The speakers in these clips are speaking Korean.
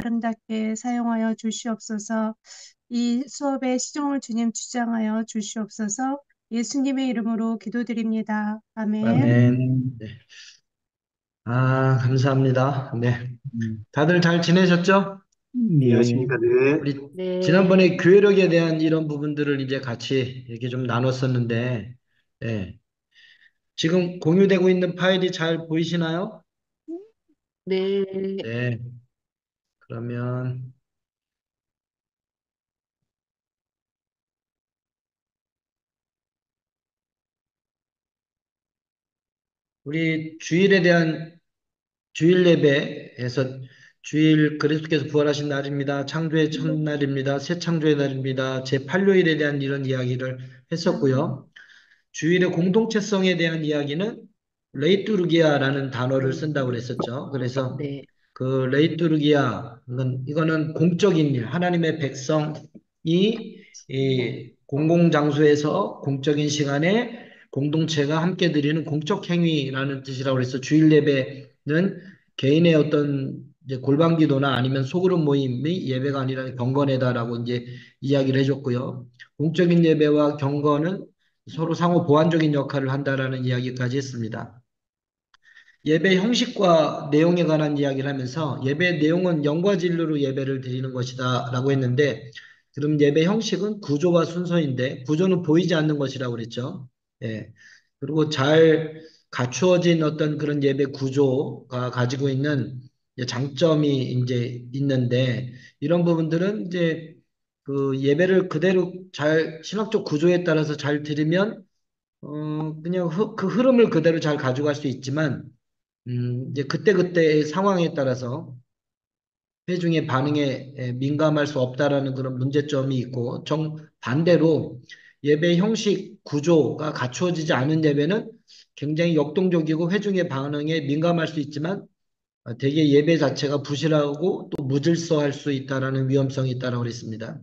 아름답게 사용하여 주시옵소서. 이 수업의 시종을 주님 주장하여 주시옵소서. 예수님의 이름으로 기도드립니다. 아멘. 아멘. 네. 감사합니다. 네. 음, 다들 잘 지내셨죠? 네. 안녕하십니까? 네. 우리 네, 지난번에 교회력에 대한 이런 부분들을 이제 같이 이렇게 좀 나눴었는데, 네. 지금 공유되고 있는 파일이 잘 보이시나요? 네, 네. 그러면 우리 주일에 대한 주일 예배에서 주일 그리스도께서 부활하신 날입니다. 창조의 첫날입니다. 새 창조의 날입니다. 제8요일에 대한 이런 이야기를 했었고요. 주일의 공동체성에 대한 이야기는 레이투르기아라는 단어를 쓴다고 그랬었죠. 그래서 네, 그 레이투르기아, 이거는 공적인 일, 하나님의 백성이 이 공공장소에서 공적인 시간에 공동체가 함께 드리는 공적 행위라는 뜻이라고 그래서 주일 예배는 개인의 어떤 이제 골방 기도나 아니면 소그룹 모임이 예배가 아니라 경건회다라고 이제 이야기를 해줬고요. 공적인 예배와 경건은 서로 상호 보완적인 역할을 한다라는 이야기까지 했습니다. 예배 형식과 내용에 관한 이야기를 하면서 예배 내용은 영과 진리로 예배를 드리는 것이다 라고 했는데, 그럼 예배 형식은 구조와 순서인데 구조는 보이지 않는 것이라고 그랬죠. 예. 그리고 잘 갖추어진 어떤 그런 예배 구조가 가지고 있는 이제 장점이 이제 있는데, 이런 부분들은 이제 그 예배를 그대로 잘 신학적 구조에 따라서 잘 들으면 그냥 그 흐름을 그대로 잘 가져갈 수 있지만, 이제 그때그때의 상황에 따라서 회중의 반응에 민감할 수 없다라는 그런 문제점이 있고, 반대로 예배 형식 구조가 갖추어지지 않은 예배는 굉장히 역동적이고 회중의 반응에 민감할 수 있지만, 되게 예배 자체가 부실하고 또 무질서할 수 있다라는 위험성이 있다라고 그랬습니다.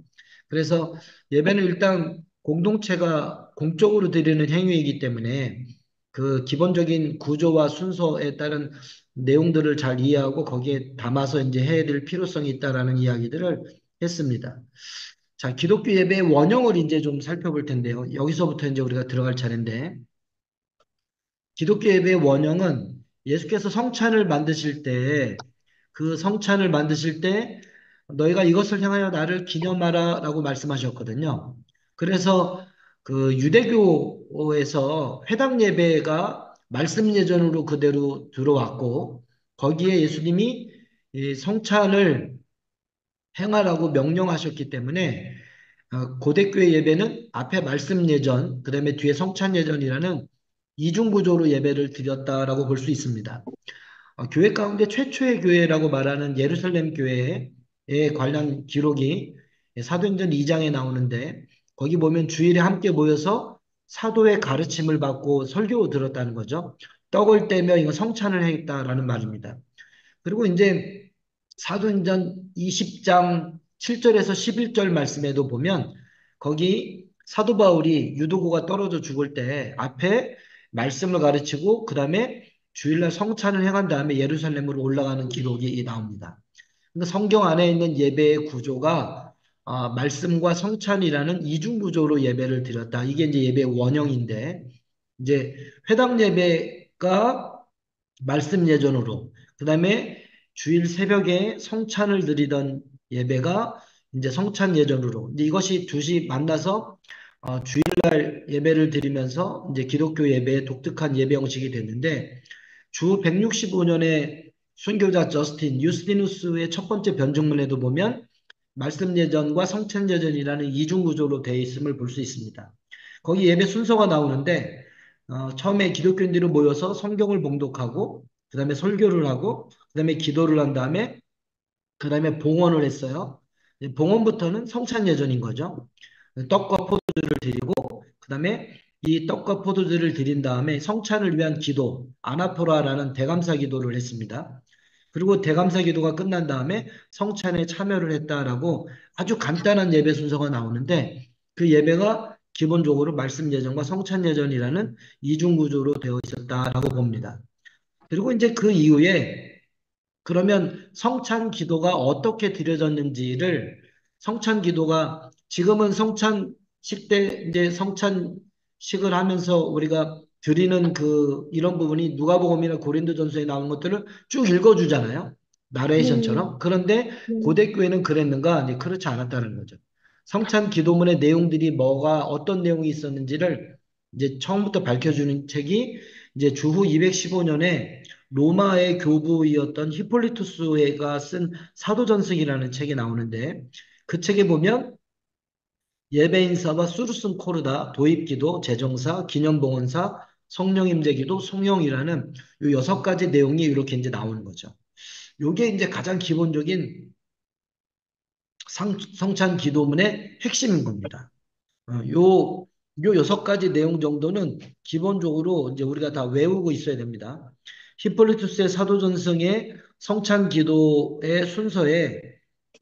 그래서 예배는 일단 공동체가 공적으로 드리는 행위이기 때문에 그 기본적인 구조와 순서에 따른 내용들을 잘 이해하고 거기에 담아서 이제 해야 될 필요성이 있다라는 이야기들을 했습니다. 자, 기독교 예배의 원형을 이제 좀 살펴볼 텐데요. 여기서부터 이제 우리가 들어갈 차례인데, 기독교 예배의 원형은 예수께서 성찬을 만드실 때, 그 성찬을 만드실 때 너희가 이것을 향하여 나를 기념하라 라고 말씀하셨거든요. 그래서 그 유대교에서 회당 예배가 말씀 예전으로 그대로 들어왔고, 거기에 예수님이 이 성찬을 행하라고 명령하셨기 때문에 고대교회 예배는 앞에 말씀 예전, 그 다음에 뒤에 성찬 예전이라는 이중 구조로 예배를 드렸다라고 볼 수 있습니다. 교회 가운데 최초의 교회라고 말하는 예루살렘 교회에 관련 기록이 사도행전 2장에 나오는데, 거기 보면 주일에 함께 모여서 사도의 가르침을 받고 설교 들었다는 거죠. 떡을 떼며 이거 성찬을 했다라는 말입니다. 그리고 이제 사도행전 20장 7절에서 11절 말씀에도 보면 거기 사도 바울이 유도고가 떨어져 죽을 때 앞에 말씀을 가르치고 그 다음에 주일날 성찬을 행한 다음에 예루살렘으로 올라가는 기록이 나옵니다. 그러니까 성경 안에 있는 예배의 구조가 말씀과 성찬이라는 이중 구조로 예배를 드렸다. 이게 이제 예배의 원형인데, 이제 회당 예배가 말씀 예전으로, 그 다음에 주일 새벽에 성찬을 드리던 예배가 이제 성찬 예전으로, 근데 이것이 둘이 만나서 주일날 예배를 드리면서 이제 기독교 예배의 독특한 예배 형식이 됐는데, 주 165년에 순교자 저스틴 유스티누스의 첫 번째 변증문에도 보면 말씀 예전과 성찬 예전이라는 이중 구조로 되어 있음을 볼 수 있습니다. 거기 예배 순서가 나오는데, 처음에 기독교인들이 모여서 성경을 봉독하고 그 다음에 설교를 하고 그 다음에 기도를 한 다음에 그 다음에 봉헌을 했어요. 봉헌부터는 성찬 예전인 거죠. 떡과 포도주를 드리고 그 다음에 이 떡과 포도주를 드린 다음에 성찬을 위한 기도 아나포라라는 대감사 기도를 했습니다. 그리고 대감사 기도가 끝난 다음에 성찬에 참여를 했다라고 아주 간단한 예배 순서가 나오는데, 그 예배가 기본적으로 말씀 예전과 성찬 예전이라는 이중 구조로 되어 있었다라고 봅니다. 그리고 이제 그 이후에 그러면 성찬 기도가 어떻게 드려졌는지를 성찬 기도가 지금은 성찬식 때 이제 성찬식을 하면서 우리가 드리는 이런 부분이 누가복음이나 고린도전서에 나오는 것들을 쭉 읽어주잖아요. 네, 나레이션처럼. 그런데 네, 고대 교회는 그랬는가? 이제 그렇지 않았다는 거죠. 성찬 기도문의 내용들이 뭐가 어떤 내용이 있었는지를 이제 처음부터 밝혀주는 책이 이제 주후 215년에 로마의 교부이었던 히폴리투스가 쓴 사도전승이라는 책이 나오는데 그 책에 보면 예배인사와 수르슨 코르다, 도입기도, 제정사, 기념봉헌사, 성령임재기도, 송영이라는 이 6가지 내용이 이렇게 이제 나오는 거죠. 이게 이제 가장 기본적인 성찬 기도문의 핵심인 겁니다. 요 6가지 내용 정도는 기본적으로 이제 우리가 다 외우고 있어야 됩니다. 히폴리투스의 사도전승의 성찬 기도의 순서에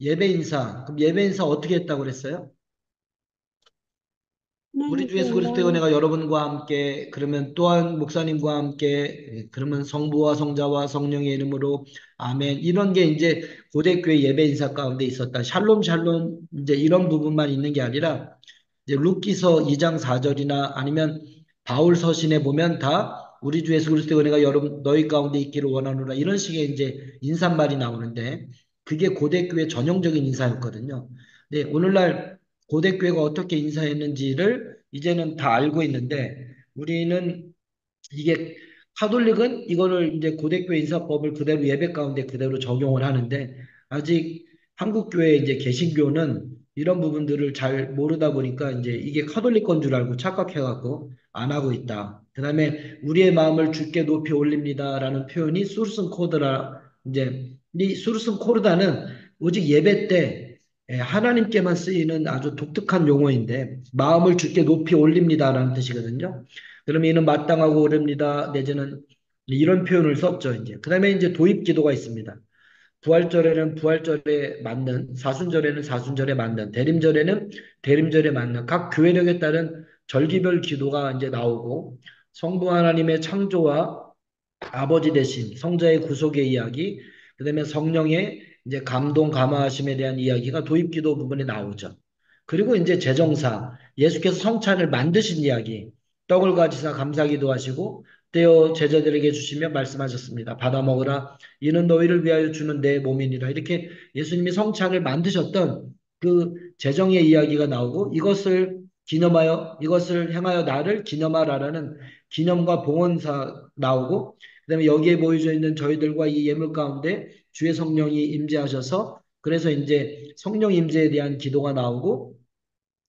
예배 인사, 그럼 예배 인사 어떻게 했다고 그랬어요? 우리 주 예수 그리스도의 하나님께서 은혜가 여러분과 함께 그러면 또한 목사님과 함께 그러면 성부와 성자와 성령의 이름으로 아멘 이런 게 이제 고대교회 예배 인사 가운데 있었다. 샬롬 샬롬 이제 이런 부분만 있는 게 아니라 이제 룻기서 2장 4절이나 아니면 바울 서신에 보면 다 우리 주 예수 그리스도의 은혜가 여러분 너희 가운데 있기를 원하노라 이런 식의 이제 인사말이 나오는데 그게 고대교회 전형적인 인사였거든요. 네, 오늘날 고대교회가 어떻게 인사했는지를 이제는 다 알고 있는데 우리는 이게 카톨릭은 이거를 이제 고대교회 인사법을 그대로 예배 가운데 그대로 적용을 하는데 아직 한국교회 이제 개신교는 이런 부분들을 잘 모르다 보니까 이제 이게 카톨릭 건 줄 알고 착각해갖고 안 하고 있다. 그다음에 우리의 마음을 주께 높이 올립니다라는 표현이 수르슨 코드라 이제 이 수르슨 코르다는 오직 예배 때 하나님께만 쓰이는 아주 독특한 용어인데 마음을 주께 높이 올립니다라는 뜻이거든요. 그러면 이는 마땅하고 옳습니다. 내지는 이런 표현을 썼죠, 이제. 그 다음에 이제 도입 기도가 있습니다. 부활절에는 부활절에 맞는, 사순절에는 사순절에 맞는, 대림절에는 대림절에 맞는 각 교회력에 따른 절기별 기도가 이제 나오고 성부 하나님의 창조와 아버지 대신 성자의 구속의 이야기, 그다음에 성령의 이제 감동 감화하심에 대한 이야기가 도입기도 부분에 나오죠. 그리고 이제 제정사 예수께서 성찬을 만드신 이야기, 떡을 가지사 감사기도 하시고 떼어 제자들에게 주시며 말씀하셨습니다. 받아 먹으라. 이는 너희를 위하여 주는 내 몸이니라. 이렇게 예수님이 성찬을 만드셨던 그 제정의 이야기가 나오고 이것을 기념하여 이것을 행하여 나를 기념하라라는 기념과 봉헌사 나오고 그다음에 여기에 보여져 있는 저희들과 이 예물 가운데 주의 성령이 임재하셔서 그래서 이제 성령 임재에 대한 기도가 나오고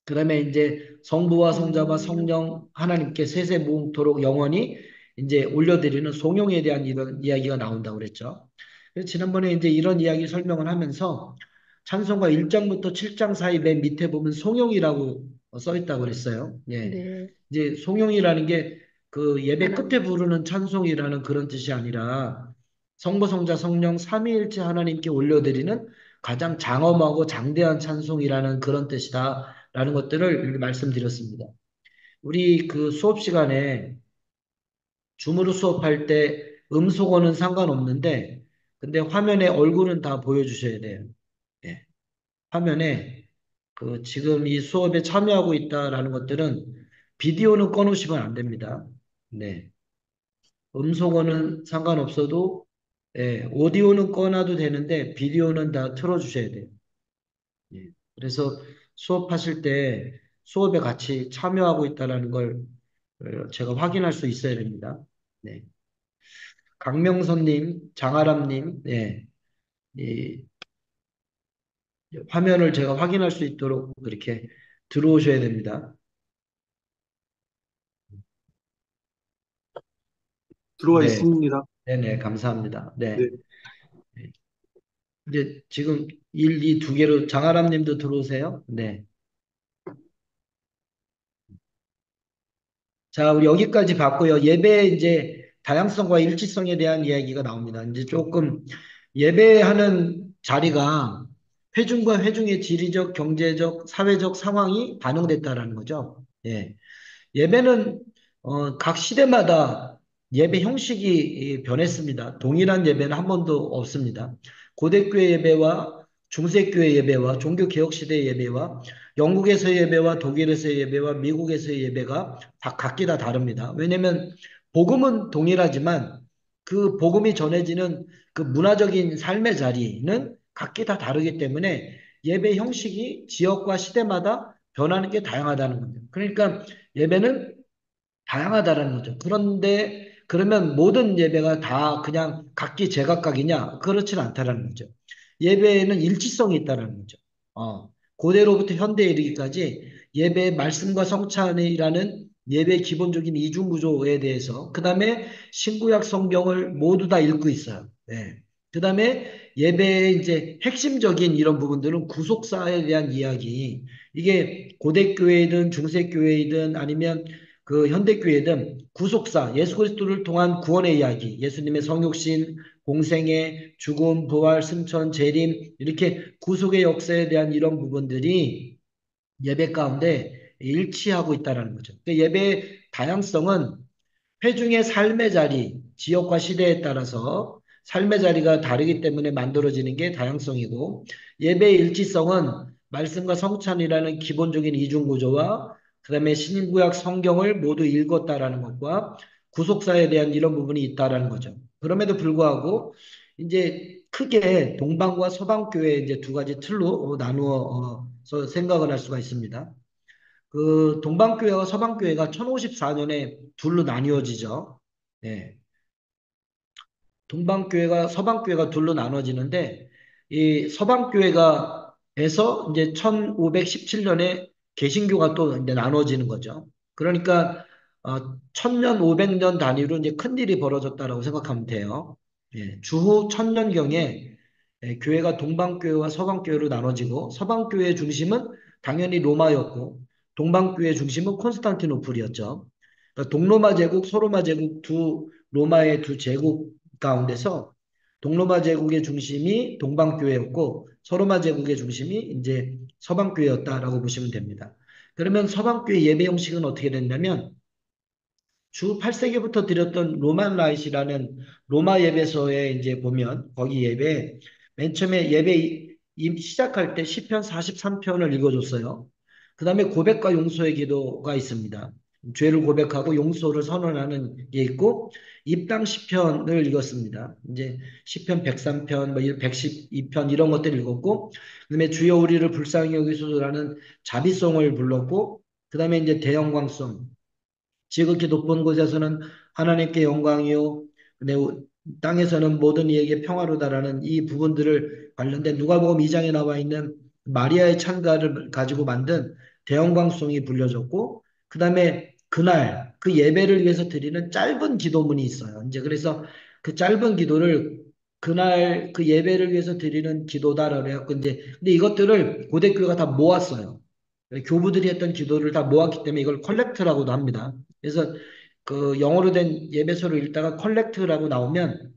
그다음에 이제 성부와 성자와 성령 하나님께 세세무궁토록 영원히 이제 올려드리는 송영에 대한 이런 이야기가 나온다고 그랬죠. 그래서 지난번에 이제 이런 이야기 설명을 하면서 찬송가 1장부터 7장 사이 맨 밑에 보면 송영이라고 써 있다고 그랬어요. 예. 네, 이제 송영이라는 게 그 예배 끝에 부르는 찬송이라는 그런 뜻이 아니라 성부, 성자, 성령 삼위일체 하나님께 올려드리는 가장 장엄하고 장대한 찬송이라는 그런 뜻이다라는 것들을 이렇게 말씀드렸습니다. 우리 그 수업 시간에 줌으로 수업할 때 음소거는 상관없는데 근데 화면에 얼굴은 다 보여주셔야 돼요. 예. 화면에 그 지금 이 수업에 참여하고 있다라는 것들은 비디오는 꺼놓으시면 안 됩니다. 네. 음소거는 상관없어도 오디오는 꺼놔도 되는데 비디오는 다 틀어주셔야 돼요. 예. 그래서 수업하실 때 수업에 같이 참여하고 있다는 걸 제가 확인할 수 있어야 됩니다. 네. 강명선님, 장아람님, 네. 이 화면을 제가 확인할 수 있도록 그렇게 들어오셔야 됩니다. 들어와 네, 있습니다. 네네, 감사합니다. 네. 네. 이제 지금 1, 2 두 개로 장아람님도 들어오세요. 네. 자, 우리 여기까지 봤고요. 예배 이제 다양성과 일치성에 대한 이야기가 나옵니다. 이제 조금 예배하는 자리가 회중과 회중의 지리적, 경제적, 사회적 상황이 반영됐다라는 거죠. 예. 예배는 각 시대마다 예배 형식이 변했습니다. 동일한 예배는 한 번도 없습니다. 고대교회 예배와 중세교회 예배와 종교개혁시대 예배와 영국에서의 예배와 독일에서의 예배와 미국에서의 예배가 다 각기 다 다릅니다. 왜냐하면 복음은 동일하지만 그 복음이 전해지는 그 문화적인 삶의 자리는 각기 다 다르기 때문에 예배 형식이 지역과 시대마다 변하는 게 다양하다는 겁니다. 그러니까 예배는 다양하다라는 거죠. 그런데 그러면 모든 예배가 다 그냥 각기 제각각이냐? 그렇지는 않다라는 거죠. 예배에는 일치성이 있다라는 거죠. 고대로부터 현대에 이르기까지 예배의 말씀과 성찬이라는 예배의 기본적인 이중 구조에 대해서 그다음에 신구약 성경을 모두 다 읽고 있어요. 네. 그다음에 예배의 이제 핵심적인 이런 부분들은 구속사에 대한 이야기. 이게 고대교회이든 중세교회이든 아니면 그 현대교회든 구속사, 예수 그리스도를 통한 구원의 이야기, 예수님의 성육신, 공생애, 죽음, 부활, 승천, 재림 이렇게 구속의 역사에 대한 이런 부분들이 예배 가운데 일치하고 있다는 거죠. 그러니까 예배의 다양성은 회중의 삶의 자리, 지역과 시대에 따라서 삶의 자리가 다르기 때문에 만들어지는 게 다양성이고 예배의 일치성은 말씀과 성찬이라는 기본적인 이중 구조와 그다음에 신구약 성경을 모두 읽었다라는 것과 구속사에 대한 이런 부분이 있다라는 거죠. 그럼에도 불구하고 이제 크게 동방과 서방 교회 이제 두 가지 틀로 나누어서 생각을 할 수가 있습니다. 그 동방교회와 서방교회가 1054년에 둘로 나뉘어지죠. 네. 동방교회가 서방교회가 둘로 나눠지는데 이 서방교회가 에서 이제 1517년에 개신교가 또 이제 나눠지는 거죠. 그러니까 1000년, 500년 단위로 이제 큰 일이 벌어졌다라고 생각하면 돼요. 예, 주후 1000년경에 교회가 동방교회와 서방교회로 나눠지고 서방교회의 중심은 당연히 로마였고 동방교회의 중심은 콘스탄티노플이었죠. 그러니까 동로마 제국, 소로마 제국 두 로마의 두 제국 가운데서 동로마 제국의 중심이 동방교회였고 서로마 제국의 중심이 이제 서방교회였다라고 보시면 됩니다. 그러면 서방교회 예배 형식은 어떻게 됐냐면 주 8세기부터 드렸던 로만 라이시라는 로마 예배소에 이제 보면 거기 예배 맨 처음에 예배 시작할 때 시편 43편을 읽어줬어요. 그 다음에 고백과 용서의 기도가 있습니다. 죄를 고백하고 용서를 선언하는 게 있고 입당 시편을 읽었습니다. 이제 시편 103편, 뭐 112편 이런 것들을 읽었고 그다음에 주여 우리를 불쌍히 여기소서라는 자비송을 불렀고 그다음에 이제 대영광송 지극히 높은 곳에서는 하나님께 영광이요. 근데 땅에서는 모든 이에게 평화로다라는 이 부분들을 관련된 누가복음 2장에 나와 있는 마리아의 찬가를 가지고 만든 대영광송이 불려졌고 그다음에 그날 그 예배를 위해서 드리는 짧은 기도문이 있어요. 이제 그래서 그 짧은 기도를 그날 그 예배를 위해서 드리는 기도다라고 해갖고 이제 근데 이것들을 고대교회가 다 모았어요. 교부들이 했던 기도를 다 모았기 때문에 이걸 컬렉트라고도 합니다. 그래서 그 영어로 된 예배서를 읽다가 컬렉트라고 나오면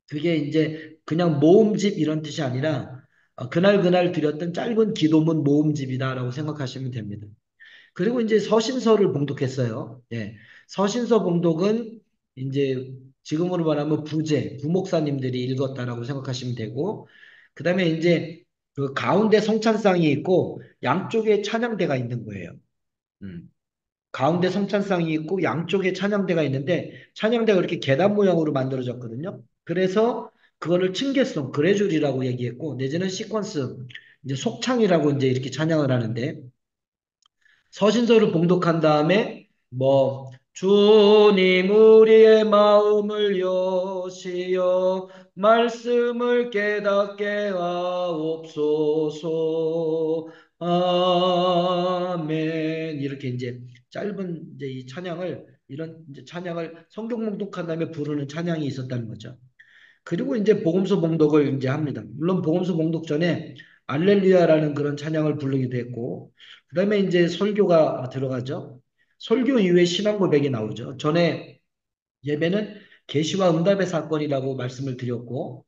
그게 이제 그냥 모음집 이런 뜻이 아니라 그날 그날 드렸던 짧은 기도문 모음집이다라고 생각하시면 됩니다. 그리고 이제 서신서를 봉독했어요. 예. 서신서 봉독은 이제 지금으로 말하면 부목사님들이 읽었다라고 생각하시면 되고, 그 다음에 이제 그 가운데 성찬상이 있고 양쪽에 찬양대가 있는 거예요. 음. 가운데 성찬상이 있고 양쪽에 찬양대가 있는데 찬양대가 이렇게 계단 모양으로 만들어졌거든요. 그래서 그거를 층계송, 그레줄이라고 얘기했고 내지는 시퀀스, 이제 속창이라고 이제 이렇게 찬양을 하는데 서신서를 봉독한 다음에 뭐 주님 우리의 마음을 여시어 말씀을 깨닫게 하옵소서 아멘 이렇게 이제 짧은 이제 이 찬양을 이런 이제 찬양을 성경 봉독한 다음에 부르는 찬양이 있었다는 거죠. 그리고 이제 복음서 봉독을 이제 합니다. 물론 복음서 봉독 전에 알렐루야라는 그런 찬양을 부르기도 했고, 그 다음에 이제 설교가 들어가죠. 설교 이후에 신앙 고백이 나오죠. 전에 예배는 계시와 응답의 사건이라고 말씀을 드렸고,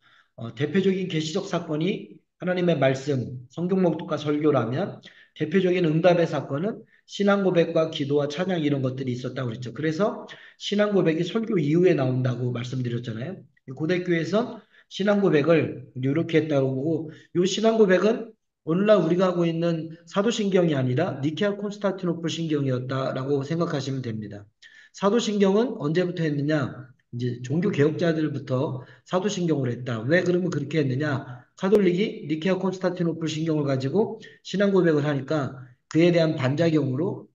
대표적인 계시적 사건이 하나님의 말씀, 성경 목독과 설교라면, 대표적인 응답의 사건은 신앙 고백과 기도와 찬양 이런 것들이 있었다고 그랬죠. 그래서 신앙 고백이 설교 이후에 나온다고 말씀드렸잖아요. 고대교회에서 신앙 고백을 이렇게 했다고 보고 이 신앙 고백은 오늘날 우리가 하고 있는 사도신경이 아니라 니케아 콘스탄티노플 신경이었다라고 생각하시면 됩니다. 사도신경은 언제부터 했느냐? 이제 종교 개혁자들부터 사도신경을 했다. 왜 그러면 그렇게 했느냐? 카톨릭이 니케아 콘스탄티노플 신경을 가지고 신앙 고백을 하니까 그에 대한 반작용으로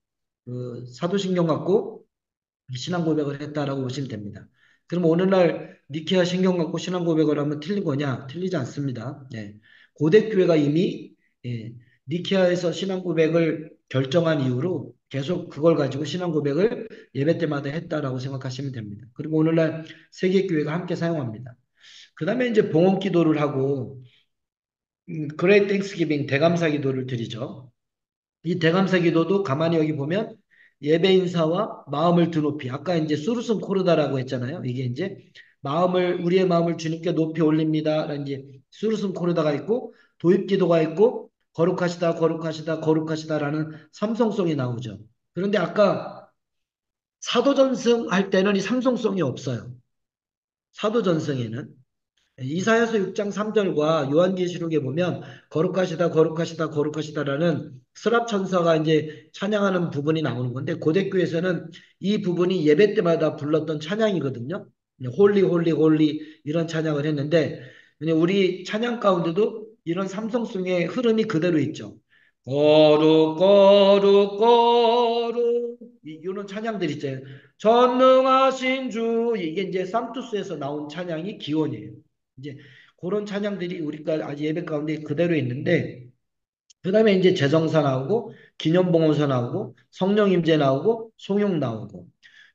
그 사도신경 갖고 신앙 고백을 했다라고 보시면 됩니다. 그럼 오늘날 니케아 신경 갖고 신앙 고백을 하면 틀린 거냐? 틀리지 않습니다. 예. 고대 교회가 이미 예, 니케아에서 신앙 고백을 결정한 이후로 계속 그걸 가지고 신앙 고백을 예배 때마다 했다라고 생각하시면 됩니다. 그리고 오늘날 세계 교회가 함께 사용합니다. 그 다음에 이제 봉헌 기도를 하고 그레이트 땡스기빙 대감사 기도를 드리죠. 이 대감사 기도도 가만히 여기 보면 예배 인사와 마음을 드높이 아까 이제 수르슨 코르다라고 했잖아요. 이게 이제 우리의 마음을 주님께 높이 올립니다. 라는 이제 수르슨 코르다가 있고 도입 기도가 있고 거룩하시다 거룩하시다 거룩하시다라는 삼성송이 나오죠. 그런데 아까 사도전승 할 때는 이 삼성송이 없어요. 사도전승에는 이사야서 6장 3절과 요한계시록에 보면 거룩하시다 거룩하시다 거룩하시다라는 스랍 천사가 이제 찬양하는 부분이 나오는 건데 고대교에서는 이 부분이 예배 때마다 불렀던 찬양이거든요. 홀리 홀리 홀리 이런 찬양을 했는데 우리 찬양 가운데도 이런 삼성송의 흐름이 그대로 있죠. 거룩 거룩 거룩 이런 찬양들 있잖아요. 전능하신 주 이게 이제 삼투스에서 나온 찬양이 기원이에요. 이제 그런 찬양들이 우리가 아직 예배 가운데 그대로 있는데 그 다음에 이제 제성사 나오고 기념봉헌사 나오고 성령 임재 나오고 송용 나오고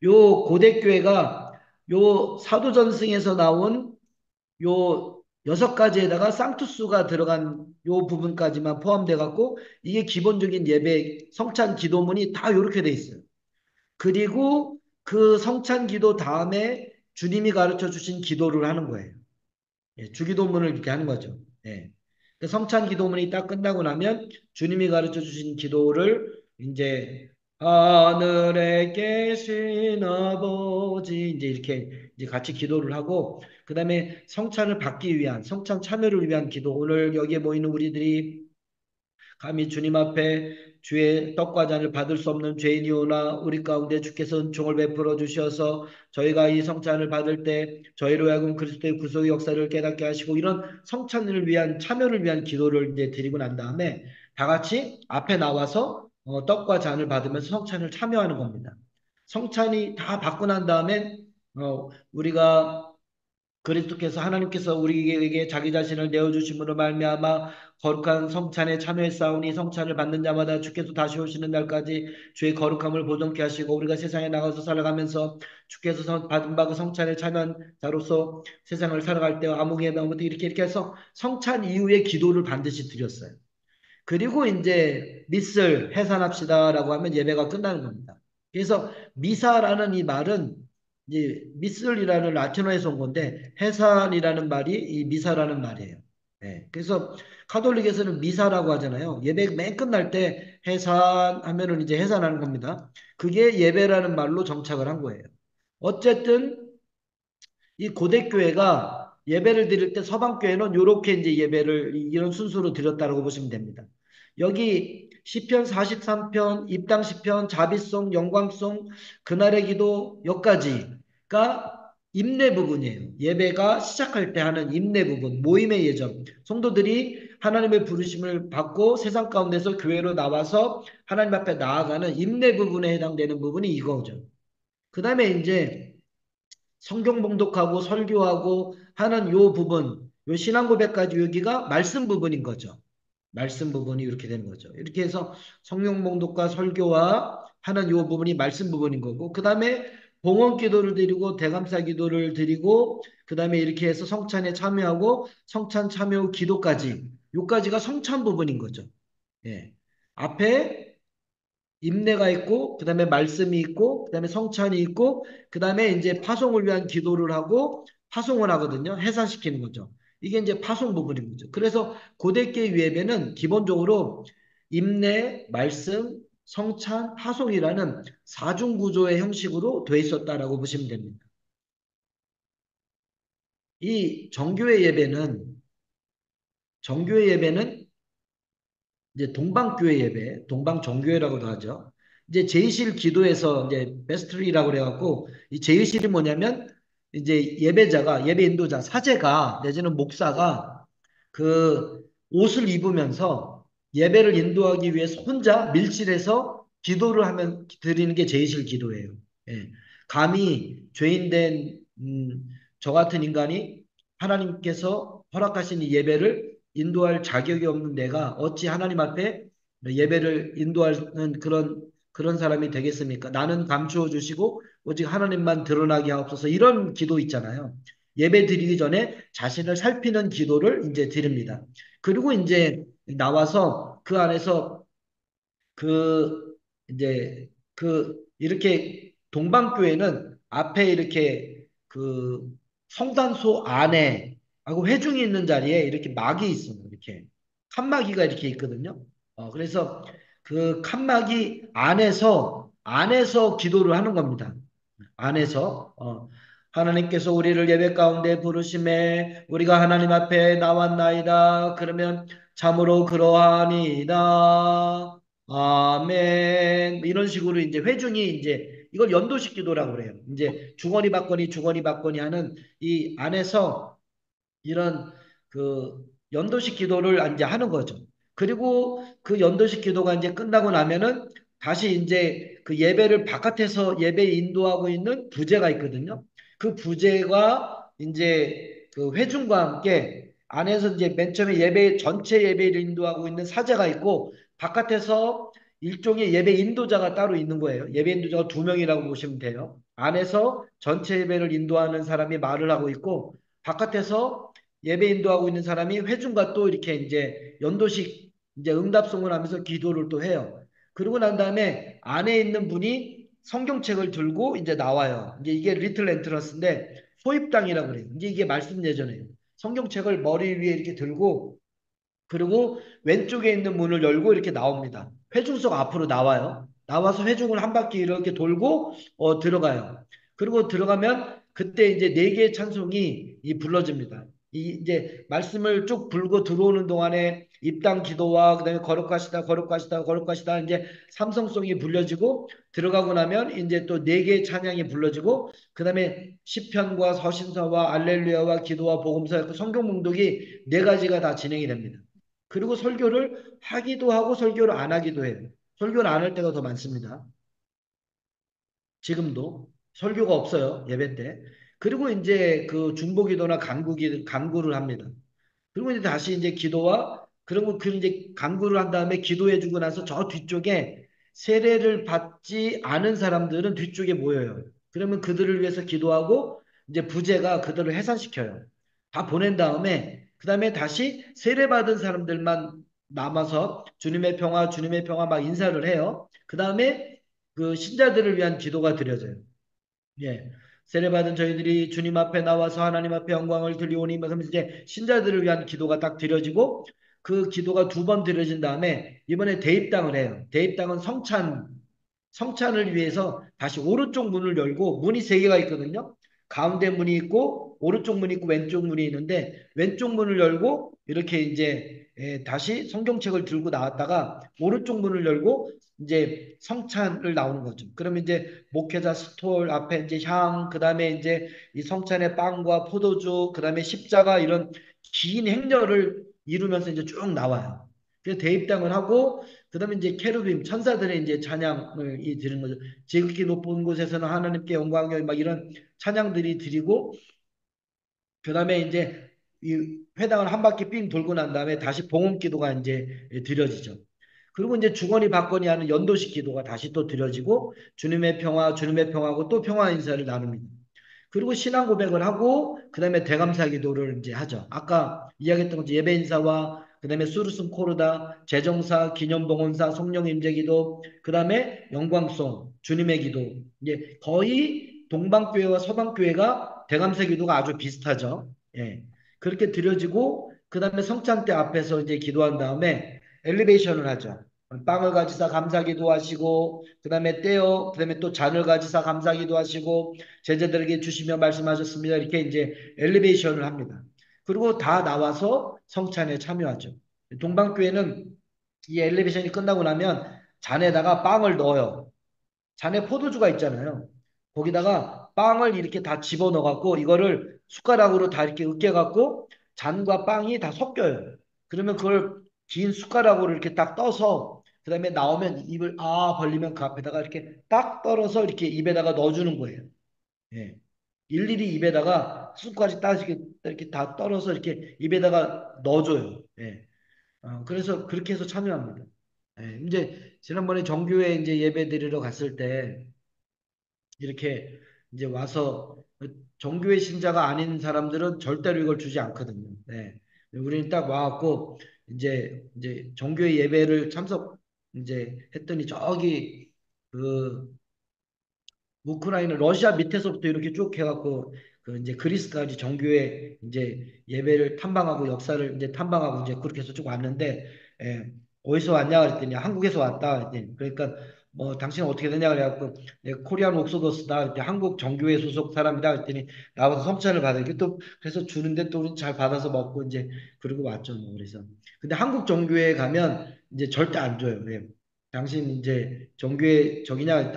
요 고대교회가 요 사도전승에서 나온 요 6가지에다가 상투스가 들어간 요 부분까지만 포함돼 갖고 이게 기본적인 예배 성찬 기도문이 다 요렇게 돼 있어요. 그리고 그 성찬 기도 다음에 주님이 가르쳐 주신 기도를 하는 거예요. 예, 주기도문을 이렇게 하는 거죠. 예. 그 성찬 기도문이 딱 끝나고 나면 주님이 가르쳐 주신 기도를 이제 하늘에 계신 아버지 이제 이렇게 이제 같이 기도를 하고 그다음에 성찬을 받기 위한 성찬 참여를 위한 기도 오늘 여기에 모이는 우리들이 감히 주님 앞에 주의 떡과 잔을 받을 수 없는 죄인이오나 우리 가운데 주께서 은총을 베풀어 주셔서 저희가 이 성찬을 받을 때 저희로 하여금 그리스도의 구속의 역사를 깨닫게 하시고 이런 성찬을 위한 참여를 위한 기도를 이제 드리고 난 다음에 다 같이 앞에 나와서 떡과 잔을 받으면서 성찬을 참여하는 겁니다. 성찬이 다 받고 난 다음에 우리가 그리스도께서 하나님께서 우리에게 자기 자신을 내어주심으로 말미암아 거룩한 성찬에 참여했사오니 성찬을 받는 자마다 주께서 다시 오시는 날까지 주의 거룩함을 보존케 하시고 우리가 세상에 나가서 살아가면서 주께서 받은 바 그 성찬에 참여한 자로서 세상을 살아갈 때 아무개 나오부터 이렇게 해서 성찬 이후에 기도를 반드시 드렸어요. 그리고 이제 미스를 해산합시다라고 하면 예배가 끝나는 겁니다. 그래서 미사라는 이 말은 이제 미슬이라는 라틴어에서 온 건데 해산이라는 말이 이 미사라는 말이에요. 네. 그래서 카톨릭에서는 미사라고 하잖아요. 예배 맨 끝날 때 해산하면은 이제 해산하는 겁니다. 그게 예배라는 말로 정착을 한 거예요. 어쨌든 이 고대교회가 예배를 드릴 때 서방교회는 이렇게 이제 예배를 이런 순서로 드렸다고 보시면 됩니다. 여기 시편 43편, 입당 시편, 자비송, 영광송, 그날의 기도 여기까지가 임내 부분이에요. 예배가 시작할 때 하는 임내 부분, 모임의 예정. 성도들이 하나님의 부르심을 받고 세상 가운데서 교회로 나와서 하나님 앞에 나아가는 임내 부분에 해당되는 부분이 이거죠. 그 다음에 이제 성경 봉독하고 설교하고 하는 요 부분, 요 신앙 고백까지 여기가 말씀 부분인 거죠. 말씀 부분이 이렇게 되는 거죠. 이렇게 해서 성경 봉독과 설교와 하는 요 부분이 말씀 부분인 거고, 그 다음에 봉헌 기도를 드리고 대감사 기도를 드리고, 그 다음에 이렇게 해서 성찬에 참여하고 성찬 참여 후 기도까지, 요까지가 성찬 부분인 거죠. 예. 앞에 임내가 있고 그다음에 말씀이 있고 그다음에 성찬이 있고 그다음에 이제 파송을 위한 기도를 하고 파송을 하거든요. 해산시키는 거죠. 이게 이제 파송 부분인 거죠. 그래서 고대교회 예배는 기본적으로 임내, 말씀, 성찬, 하송이라는 사중 구조의 형식으로 돼 있었다라고 보시면 됩니다. 이 정교회 예배는 이제 동방교회 예배, 동방정교회라고도 하죠. 이제 제의실 기도에서 이제 베스트리라고 그래갖고 이 제의실이 뭐냐면 이제 예배자가 예배 인도자 사제가 내지는 목사가 그 옷을 입으면서 예배를 인도하기 위해서 혼자 밀실에서 기도를 하면 드리는 게 제의실 기도예요. 예. 감히 죄인된 저 같은 인간이 하나님께서 허락하신 이 예배를 인도할 자격이 없는 내가 어찌 하나님 앞에 예배를 인도하는 그런 사람이 되겠습니까? 나는 감추어 주시고 오직 하나님만 드러나게 하옵소서. 이런 기도 있잖아요. 예배 드리기 전에 자신을 살피는 기도를 이제 드립니다. 그리고 이제 나와서 그 안에서 그 이제 이렇게 동방교회는 앞에 이렇게 그 성단소 안에 하고 회중이 있는 자리에 이렇게 막이 있어요. 이렇게 칸막이가 이렇게 있거든요. 그래서 그 칸막이 안에서 기도를 하는 겁니다. 안에서 하나님께서 우리를 예배 가운데 부르심에 우리가 하나님 앞에 나왔나이다. 그러면 참으로 그러하니이다. 아멘. 이런 식으로 이제 회중이 이제 이걸 연도식 기도라고 그래요. 이제 주거니 받거니 하는 이 안에서 이런 그 연도식 기도를 이제 하는 거죠. 그리고 그 연도식 기도가 이제 끝나고 나면은 다시 이제 그 예배를 바깥에서 예배 인도하고 있는 부제가 있거든요. 그 부제가 이제 그 회중과 함께 안에서 이제 맨 처음에 예배 전체 예배를 인도하고 있는 사제가 있고 바깥에서 일종의 예배 인도자가 따로 있는 거예요. 예배 인도자가 두 명이라고 보시면 돼요. 안에서 전체 예배를 인도하는 사람이 말을 하고 있고 바깥에서 예배 인도하고 있는 사람이 회중과 또 이렇게 이제 연도식 이제 응답송을 하면서 기도를 또 해요. 그러고 난 다음에 안에 있는 분이 성경책을 들고 이제 나와요. 이제 이게 리틀 엔트런스인데 소입당이라고 그래요. 이제 이게 말씀 예전에요. 성경책을 머리 위에 이렇게 들고 그리고 왼쪽에 있는 문을 열고 이렇게 나옵니다. 회중석 앞으로 나와요. 나와서 회중을 한 바퀴 이렇게 돌고 들어가요. 그리고 들어가면 그때 이제 네 개의 찬송이 불러집니다. 이제 말씀을 쭉 불고 들어오는 동안에 입당 기도와 그다음에 거룩하시다 거룩하시다 거룩하시다 이제 삼성송이 불려지고 들어가고 나면 이제 또 네 개의 찬양이 불러지고 그다음에 시편과 서신서와 알렐루야와 기도와 복음서 성경 몽독이 네 가지가 다 진행이 됩니다. 그리고 설교를 하기도 하고 설교를 안 하기도 해요. 설교를 안 할 때가 더 많습니다. 지금도 설교가 없어요. 예배 때. 그리고 이제 그 중보기도나 간구를 합니다. 그리고 이제 다시 이제 기도와 그러면 그 이제 간구를 한 다음에 기도해주고 나서 저 뒤쪽에 세례를 받지 않은 사람들은 뒤쪽에 모여요. 그러면 그들을 위해서 기도하고 이제 부제가 그들을 해산시켜요. 다 보낸 다음에 그 다음에 다시 세례받은 사람들만 남아서 주님의 평화 막 인사를 해요. 그 다음에 그 신자들을 위한 기도가 드려져요. 예. 세례받은 저희들이 주님 앞에 나와서 하나님 앞에 영광을 드리오니 하면서 이제 신자들을 위한 기도가 딱 드려지고 그 기도가 두 번 드려진 다음에 이번에 대입당을 해요. 대입당은 성찬을 위해서 다시 오른쪽 문을 열고 문이 세 개가 있거든요. 가운데 문이 있고 오른쪽 문이 있고 왼쪽 문이 있는데 왼쪽 문을 열고 이렇게 이제 다시 성경책을 들고 나왔다가 오른쪽 문을 열고 이제 성찬을 나오는 거죠. 그러면 이제 목회자 스톨 앞에 이제 향, 그 다음에 이제 이 성찬의 빵과 포도주, 그 다음에 십자가 이런 긴 행렬을 이루면서 이제 쭉 나와요. 그래서 대입당을 하고 그다음에 이제 케루빔 천사들의 이제 찬양을 드리는 거죠. 지극히 높은 곳에서는 하나님께 영광을 막 이런 찬양들이 드리고 그다음에 이제 이 회당을 한 바퀴 삥 돌고 난 다음에 다시 봉헌 기도가 이제 드려지죠. 그리고 이제 주거니 받거니 하는 연도식 기도가 다시 또 드려지고 주님의 평화하고 또 평화 인사를 나눕니다. 그리고 신앙 고백을 하고 그다음에 대감사 기도를 이제 하죠. 아까 이야기했던 것처럼 예배 인사와 그다음에 수르승 코르다, 재정사, 기념봉헌사, 성령 임재 기도, 그다음에 영광송, 주님의 기도. 이제 거의 동방교회와 서방교회가 대감사 기도가 아주 비슷하죠. 예. 그렇게 드려지고 그다음에 성찬 때 앞에서 이제 기도한 다음에 엘리베이션을 하죠. 빵을 가지사 감사기도 하시고, 그 다음에 떼어, 그 다음에 또 잔을 가지사 감사기도 하시고, 제자들에게 주시며 말씀하셨습니다. 이렇게 이제 엘리베이션을 합니다. 그리고 다 나와서 성찬에 참여하죠. 동방교회는 이 엘리베이션이 끝나고 나면 잔에다가 빵을 넣어요. 잔에 포도주가 있잖아요. 거기다가 빵을 이렇게 다 집어넣어갖고 이거를 숟가락으로 다 이렇게 으깨갖고 잔과 빵이 다 섞여요. 그러면 그걸 긴 숟가락으로 이렇게 딱 떠서 그 다음에 나오면 입을 벌리면 그 앞에다가 이렇게 딱 떨어서 이렇게 입에다가 넣어주는 거예요. 예. 일일이 입에다가 숟가락이 딱 이렇게 다 떨어서 이렇게 입에다가 넣어줘요. 예. 그래서 그렇게 해서 참여합니다. 예. 이제 지난번에 정교회 이제 예배 드리러 갔을 때 이렇게 이제 와서 종교의 신자가 아닌 사람들은 절대로 이걸 주지 않거든요. 네. 우리는 딱 와갖고 이제 종교의 예배를 참석 이제 했더니 저기 그 우크라이나 러시아 밑에서부터 이렇게 쭉 해갖고 그 이제 그리스까지 정교회 이제 예배를 탐방하고 역사를 이제 탐방하고 이제 그렇게 해서 쭉 왔는데 어디서 왔냐 그랬더니 한국에서 왔다 그랬더니 그러니까 뭐 당신은 어떻게 되냐 그래갖고 코리안 옥소더스다 그랬더니 한국 정교회 소속 사람이다 그랬더니 나와서 성찬을 받아 이게 또 그래서 주는데 또 우리 잘 받아서 먹고 이제 그러고 왔죠 뭐 그래서 근데 한국 정교회에 가면 이제 절대 안 줘요. 당신 이제 정교회 저기냐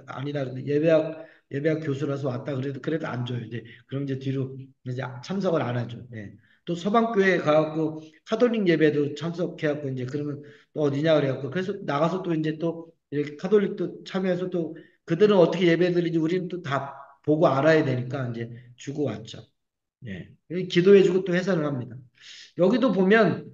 아니다 예배학 교수라서 왔다 그래도 안 줘요 이제 그럼 이제 뒤로 이제 참석을 안 하죠. 예. 또 서방교회 가갖고 카톨릭 예배도 참석해갖고 이제 그러면 또 어디냐 그래갖고 그래서 나가서 또 이제 또 이렇게 카톨릭도 참여해서 또 그들은 어떻게 예배드리지 우리는 또 다 보고 알아야 되니까 이제 주고 왔죠. 예. 기도해주고 또 해산을 합니다. 여기도 보면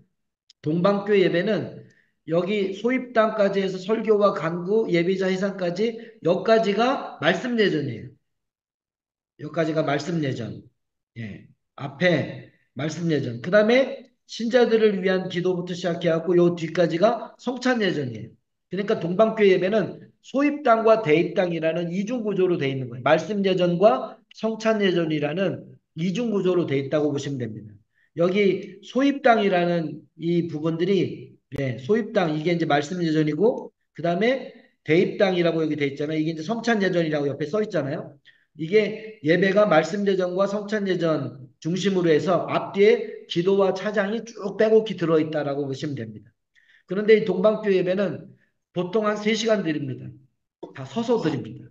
동방교회 예배는 여기 소입당까지 해서 설교와 간구, 예비자 해산까지 여기까지가 말씀 예전이에요. 여기까지가 말씀 예전. 예. 앞에 말씀 예전. 그 다음에 신자들을 위한 기도부터 시작해갖고 요 뒤까지가 성찬 예전이에요. 그러니까 동방교회 예배는 소입당과 대입당이라는 이중 구조로 돼 있는 거예요. 말씀 예전과 성찬 예전이라는 이중 구조로 돼 있다고 보시면 됩니다. 여기 소입당이라는 이 부분들이 소입당 이게 이제 말씀 예전이고 그 다음에 대입당이라고 여기 돼 있잖아요. 이게 이제 성찬 예전이라고 옆에 써 있잖아요. 이게 예배가 말씀 예전과 성찬 예전 중심으로 해서 앞뒤에 기도와 찬양이 쭉 빼곡히 들어있다라고 보시면 됩니다. 그런데 이 동방교 예배는 보통 한 3시간 드립니다. 다 서서 드립니다.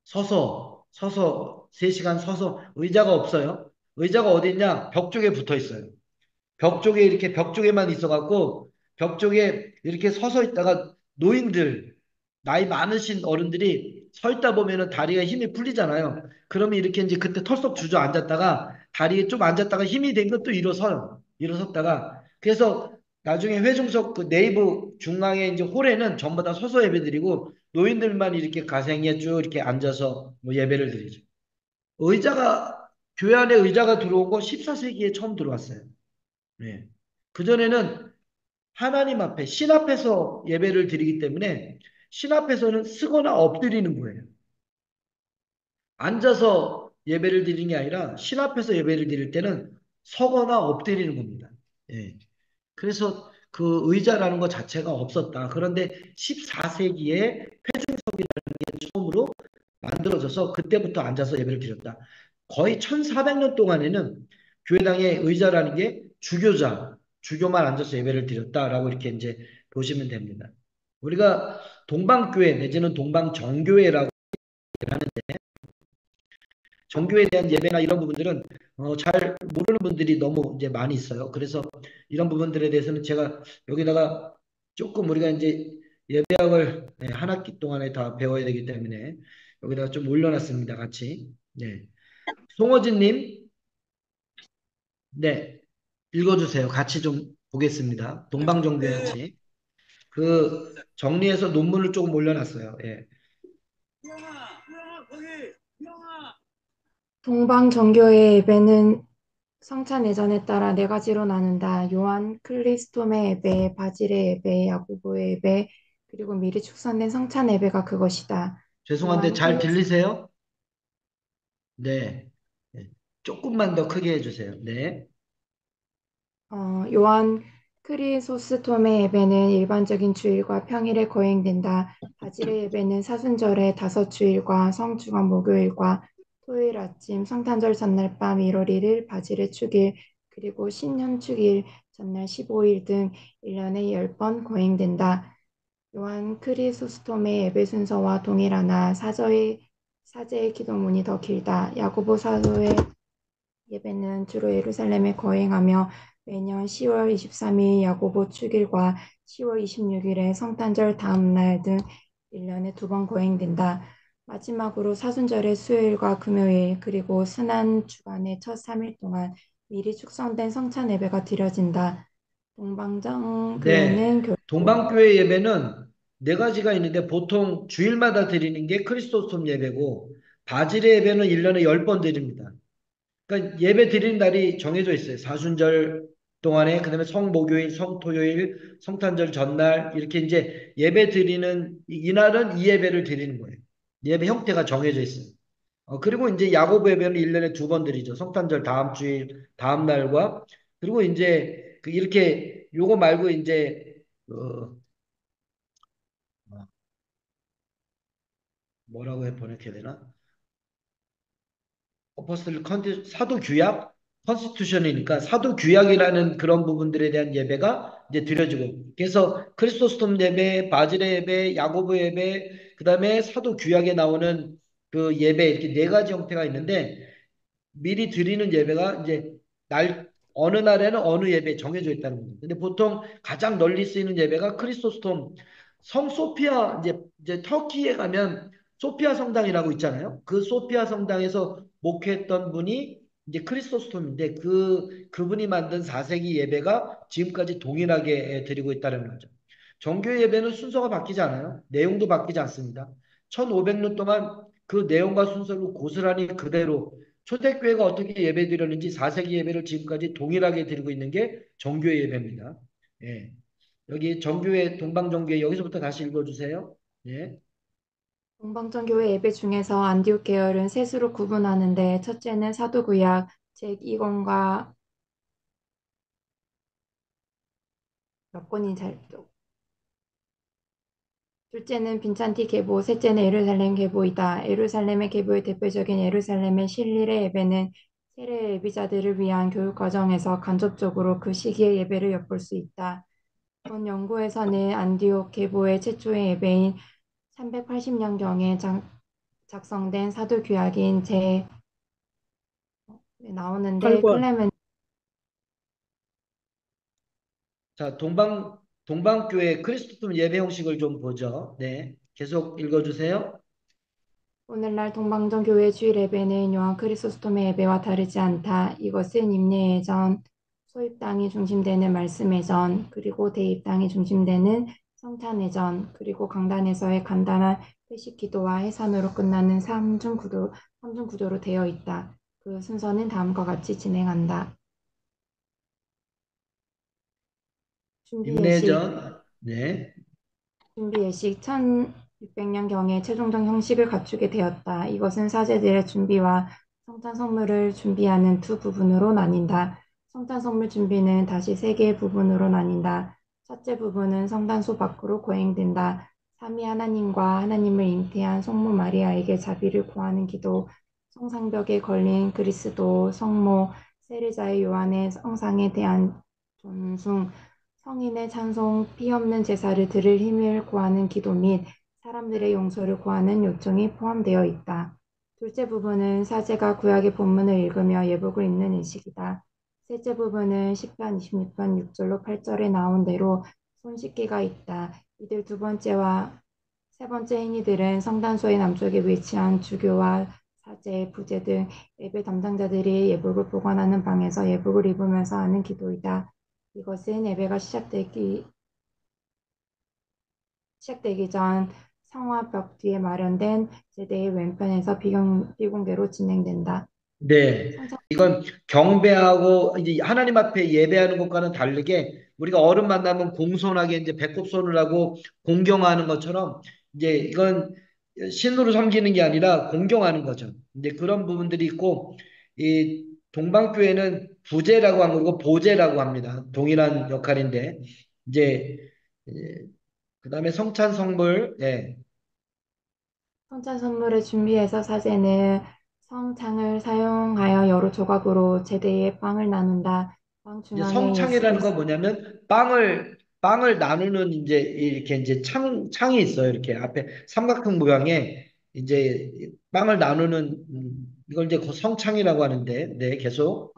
서서 3시간 서서 의자가 없어요. 의자가 어디 있냐? 벽 쪽에 붙어 있어요. 벽 쪽에 이렇게 벽 쪽에만 있어갖고 벽 쪽에 이렇게 서서 있다가 노인들 나이 많으신 어른들이 서 있다 보면은 다리가 힘이 풀리잖아요. 그러면 이렇게 이제 그때 털썩 주저앉았다가 다리에 좀 앉았다가 힘이 된 것도 일어서요. 일어섰다가 그래서 나중에 회중석 그 네이버 중앙에 이제 홀에는 전부 다 서서 예배드리고 노인들만 이렇게 가생에 쭉 이렇게 앉아서 뭐 예배를 드리죠. 의자가 교회 안에 의자가 들어온 거 14세기에 처음 들어왔어요. 네. 그전에는 하나님 앞에, 신 앞에서 예배를 드리기 때문에 신 앞에서는 쓰거나 엎드리는 거예요. 앉아서 예배를 드리는 게 아니라 신 앞에서 예배를 드릴 때는 서거나 엎드리는 겁니다. 예. 그래서 그 의자라는 것 자체가 없었다. 그런데 14세기에 처음으로 만들어져서 그때부터 앉아서 예배를 드렸다. 거의 1400년 동안에는 교회당의 의자라는 게 주교만 앉아서 예배를 드렸다라고 이렇게 이제 보시면 됩니다. 우리가 동방교회 내지는 동방정교회라고 하는데 정교회에 대한 예배나 이런 부분들은 잘 모르는 분들이 너무 이제 많이 있어요. 그래서 이런 부분들에 대해서는 제가 여기다가 조금 우리가 이제 예배학을 한 학기 동안에 다 배워야 되기 때문에 여기다가 좀 올려놨습니다. 같이. 네. 송호진님, 네. 읽어주세요. 같이 좀 보겠습니다. 동방정교회 같이. 그 정리해서 논문을 조금 올려놨어요. 예. 동방정교의 예배는 성찬 예전에 따라 네 가지로 나눈다. 요한 크리스토의 예배, 바질의 예배, 야고보의 예배, 그리고 미리 축산된 성찬 예배가 그것이다. 죄송한데 잘 들리세요? 네. 네. 조금만 더 크게 해주세요. 네. 요한 크리소스톰의 예배는 일반적인 주일과 평일에 거행된다. 바질의 예배는 사순절의 다섯 주일과 성주간 목요일과 토요일 아침, 성탄절 전날 밤 1월 1일, 바질의 축일, 그리고 신년 축일 전날 15일 등 1년에 10번 거행된다. 또한 크리소스톰의 예배 순서와 동일하나 사제의 기도문이 더 길다. 야고보 사도의 예배는 주로 예루살렘에 거행하며 매년 10월 23일 야고보 축일과 10월 26일에 성탄절 다음 날 등 1년에 두 번 거행된다. 마지막으로 사순절의 수요일과 금요일 그리고 순환 주간의 첫 3일 동안 미리 축성된 성찬 예배가 드려진다. 동방정 네. 교회는 동방교회 예배는 네 가지가 있는데 보통 주일마다 드리는 게 크리스토스톰 예배고 바질의 예배는 1년에 10번 드립니다. 그러니까 예배 드리는 날이 정해져 있어요. 사순절 동안에 그다음에 성목요일, 성토요일, 성탄절 전날 이렇게 이제 예배 드리는 이날은 이 예배를 드리는 거예요. 예배 형태가 정해져 있어요. 그리고 이제 야고보 예배는 1년에 두 번 드리죠. 성탄절 다음 주일, 다음 날과 그리고 이제 그 이렇게 요거 말고 이제 뭐라고 해 번역해야 되나? 어퍼스톨 사도 규약 컨스티튜션이니까 사도 규약이라는 그런 부분들에 대한 예배가 이제 드려지고 그래서 크리스토스톰 예배, 바질의 예배, 야고보 예배, 그다음에 사도 규약에 나오는 그 예배 이렇게 네 가지 형태가 있는데 미리 드리는 예배가 이제 어느 날에는 어느 예배 정해져 있다는 겁니다. 근데 보통 가장 널리 쓰이는 예배가 크리스토스톰 성 소피아 이제 터키에 가면 소피아 성당이라고 있잖아요. 그 소피아 성당에서 목회했던 분이 이제 크리스토스톰인데 그분이 만든 4세기 예배가 지금까지 동일하게 드리고 있다는 거죠. 정교 예배는 순서가 바뀌지 않아요. 내용도 바뀌지 않습니다. 1500년 동안 그 내용과 순서를 고스란히 그대로 초대교회가 어떻게 예배 드렸는지 4세기 예배를 지금까지 동일하게 드리고 있는 게 정교회 예배입니다. 예. 여기 정교회, 동방정교회 여기서부터 다시 읽어주세요. 예. 동방정교회 예배 중에서 안디옥 계열은 셋으로 구분하는데 첫째는 사도구약 제2권과 몇 권이 잘 둘째는 빈찬티 계보, 셋째는 예루살렘 계보이다. 예루살렘의 계보의 대표적인 예루살렘의 실릴의 예배는 세례 예비자들을 위한 교육 과정에서 간접적으로 그 시기의 예배를 엿볼 수 있다. 본 연구에서는 안디옥 계보의 최초의 예배인 380년경에 작성된 사도규약인 제 나오는데 8권. 자, 동방교회 크리스토품 예배 형식을 좀 보죠. 네. 계속 읽어주세요. 오늘날 동방정 교회 주일 예배는 요한 크리소스톰의 예배와 다르지 않다. 이것은 임례 예전, 소입당이 중심되는 말씀 예전, 그리고 대입당이 중심되는 성찬 예전, 그리고 강단에서의 간단한 회식 기도와 해산으로 끝나는 삼중 구조로 되어 있다. 그 순서는 다음과 같이 진행한다. 준비 예식, 임내전. 네. 준비 예식 1600년경에 최종적 형식을 갖추게 되었다. 이것은 사제들의 준비와 성탄 선물을 준비하는 두 부분으로 나뉜다. 성탄 선물 준비는 다시 세 개의 부분으로 나뉜다. 첫째 부분은 성단소 밖으로 거행된다. 삼위 하나님과 하나님을 잉태한 성모 마리아에게 자비를 구하는 기도, 성상벽에 걸린 그리스도, 성모, 세례자의 요한의 성상에 대한 존숭, 성인의 찬송, 피 없는 제사를 드릴 힘을 구하는 기도 및 사람들의 용서를 구하는 요청이 포함되어 있다. 둘째 부분은 사제가 구약의 본문을 읽으며 예복을 입는 의식이다. 셋째 부분은 시편 26편 6절로 8절에 나온 대로 손 씻기가 있다. 이들 두 번째와 세 번째 행위들은 성단소의 남쪽에 위치한 주교와 사제, 부제 등 예배 담당자들이 예복을 보관하는 방에서 예복을 입으면서 하는 기도이다. 이것은 예배가 시작되기 전 성화벽 뒤에 마련된 제대의 왼편에서 비공개로 진행된다. 네. 성찬 이건 경배하고 이제 하나님 앞에 예배하는 것과는 다르게 우리가 어른 만나면 공손하게 이제 배꼽 손을 하고 공경하는 것처럼 이제 이건 신으로 섬기는 게 아니라 공경하는 거죠. 이제 그런 부분들이 있고 이 동방교회는 부제라고 한 거고 보제라고 합니다. 동일한 역할인데 이제 그다음에 성찬 성물 예. 성찬 선물을 준비해서 사제는 성창을 사용하여 여러 조각으로 제대에 빵을 나눈다. 빵 이제 중앙에 예수 성창이라는 건 그리스도 뭐냐면 빵을 나누는 이제 이렇게 이제 창이 있어요. 이렇게 앞에 삼각형 모양의 이제 빵을 나누는 이걸 이제 성창이라고 하는데 네 계속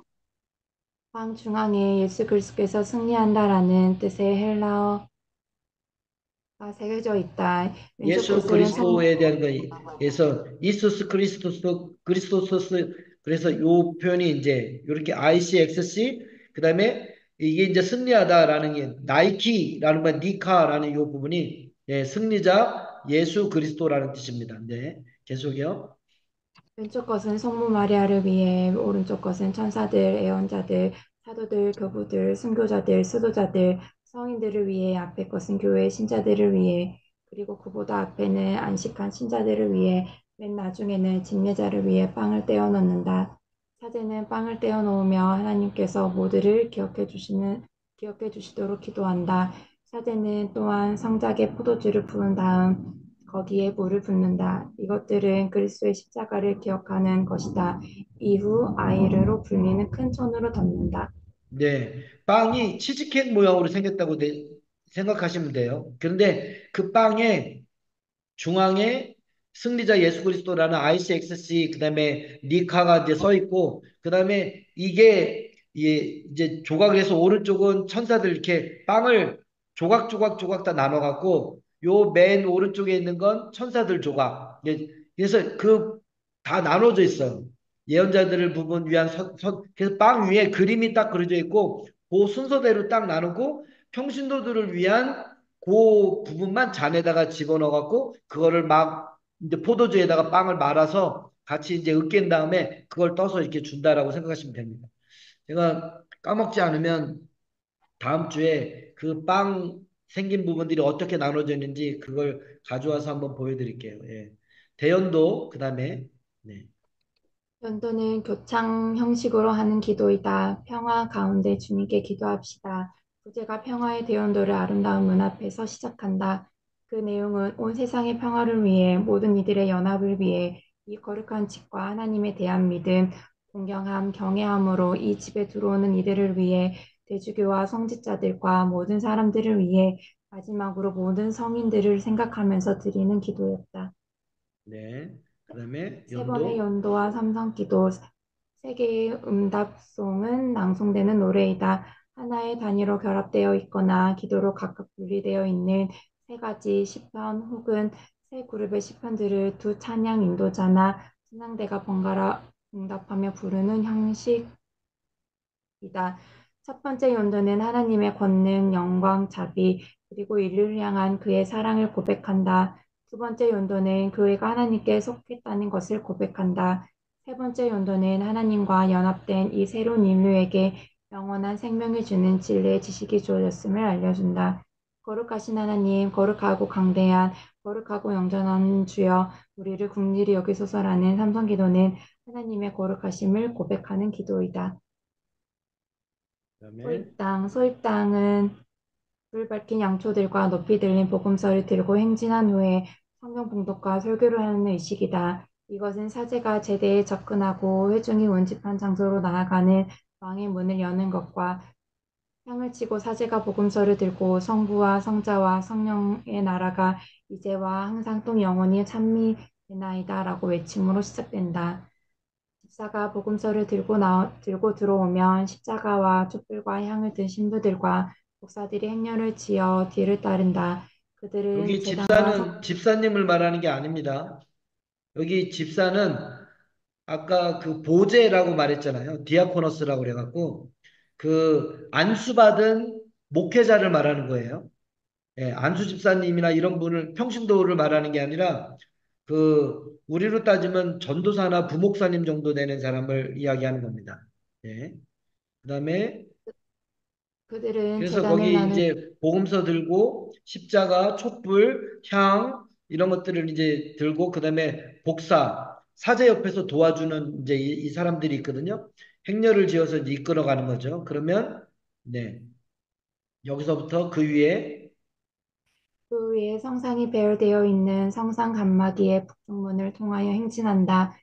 빵 중앙에 예수 그리스도께서 승리한다라는 뜻의 헬라어가 새겨져 있다. 왼쪽 예수 것은 성 그리스도에 대한 거에서 이수스 그리스도스 그래서 요 표현이 이제 이렇게 ICXC 그다음에 이게 이제 승리하다라는 게 나이키라는 거 니카라는 요 부분이 예, 승리자 예수 그리스도라는 뜻입니다. 네, 계속요. 왼쪽 것은 성모 마리아를 위해, 오른쪽 것은 천사들, 애언자들, 사도들, 교부들, 순교자들, 수도자들, 성인들을 위해, 앞에 것은 교회 신자들을 위해, 그리고 그보다 앞에는 안식한 신자들을 위해, 맨 나중에는 침례자를 위해 빵을 떼어 넣는다. 사제는 빵을 떼어 놓으며 하나님께서 모두를 기억해 주시도록 기도한다. 사제는 또한 성작에 포도주를 부은 다음 거기에 물을 붓는다. 이것들은 그리스도의 십자가를 기억하는 것이다. 이후 아이르로 불리는 큰 천으로 덮는다. 네, 빵이 치즈케이크 모양으로 생겼다고 생각하시면 돼요. 그런데 그 빵에 중앙에 승리자 예수 그리스도라는 ICXC 그다음에 니카가 이제 써 있고 그다음에 이게 이제 조각을 해서 오른쪽은 천사들 이렇게 빵을 조각 다 나눠 갖고 요 맨 오른쪽에 있는 건 천사들 조각. 그래서 그 다 나눠져 있어요. 예언자들을 부분 위한 그래서 빵 위에 그림이 딱 그려져 있고 그 순서대로 딱 나누고 평신도들을 위한 그 부분만 잔에다가 집어넣어 갖고 그거를 막 이제 포도주에다가 빵을 말아서 같이 이제 으깬 다음에 그걸 떠서 이렇게 준다라고 생각하시면 됩니다. 제가 까먹지 않으면 다음 주에 그 빵 생긴 부분들이 어떻게 나눠져 있는지 그걸 가져와서 한번 보여드릴게요. 예. 대연도 그다음에 네. 연도는 교창 형식으로 하는 기도이다. 평화 가운데 주님께 기도합시다. 부제가 평화의 대연도를 아름다운 문 앞에서 시작한다. 그 내용은 온 세상의 평화를 위해 모든 이들의 연합을 위해 이 거룩한 집과 하나님에 대한 믿음, 공경함, 경외함으로 이 집에 들어오는 이들을 위해 대주교와 성직자들과 모든 사람들을 위해 마지막으로 모든 성인들을 생각하면서 드리는 기도였다. 네. 그다음에 세 번의 연도 연도와 삼성기도, 세 개의 응답송은 낭송되는 노래이다. 하나의 단위로 결합되어 있거나 기도로 각각 분리되어 있는 세 가지 시편 혹은 세 그룹의 시편들을 두 찬양 인도자나 찬양대가 번갈아 응답하며 부르는 형식이다. 첫 번째 연도는 하나님의 권능, 영광, 자비, 그리고 인류를 향한 그의 사랑을 고백한다. 두 번째 연도는 교회가 하나님께 속했다는 것을 고백한다. 세 번째 연도는 하나님과 연합된 이 새로운 인류에게 영원한 생명을 주는 진리의 지식이 주어졌음을 알려준다. 거룩하신 하나님, 거룩하고 강대한, 거룩하고 영전한 주여, 우리를 긍휼히 여기소서라는 삼성기도는 하나님의 거룩하심을 고백하는 기도이다. 그다음에 소입당은 불 밝힌 양초들과 높이 들린 복음서를 들고 행진한 후에 성경 봉독과 설교를 하는 의식이다. 이것은 사제가 제대에 접근하고 회중이 운집한 장소로 나아가는 왕의 문을 여는 것과 향을 치고 사제가 복음서를 들고 성부와 성자와 성령의 나라가 이제와 항상 또 영원히 찬미되나이다라고 외침으로 시작된다. 집사가 복음서를 들고 들어오면 십자가와 촛불과 향을 든 신부들과 목사들이 행렬을 지어 뒤를 따른다. 그들은 여기 제단과 집사는 집사님을 말하는 게 아닙니다. 여기 집사는 아까 그 보제라고 말했잖아요. 디아코너스라고 그래갖고 그 안수받은 목회자를 말하는 거예요. 예, 안수 집사님이나 이런 분을 평신도를 말하는 게 아니라 그 우리로 따지면 전도사나 부목사님 정도 되는 사람을 이야기하는 겁니다. 예. 그다음에 그들은 그래서 제단을 거기 나눌 이제 복음서 들고 십자가, 촛불, 향 이런 것들을 이제 들고 그다음에 복사, 사제 옆에서 도와주는 이제 이 사람들이 있거든요. 행렬을 지어서 이제 이끌어가는 거죠. 그러면 네, 여기서부터 그 위에 그 위에 성상이 배열되어 있는 성상 간마기의 북쪽문을 통하여 행진한다.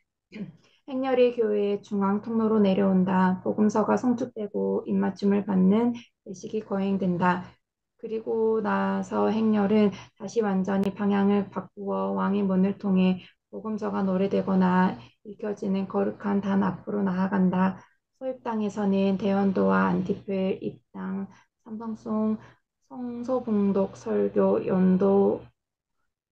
행렬이 교회의 중앙 통로로 내려온다. 복음서가 성축되고 입맞춤을 받는 의식이 거행된다. 그리고 나서 행렬은 다시 완전히 방향을 바꾸어 왕의 문을 통해 복음서가 노래되거나 읽혀지는 거룩한 단 앞으로 나아간다. 소입당에서는 대연도와 안티플, 입당, 삼성송, 성서봉독, 설교, 연도,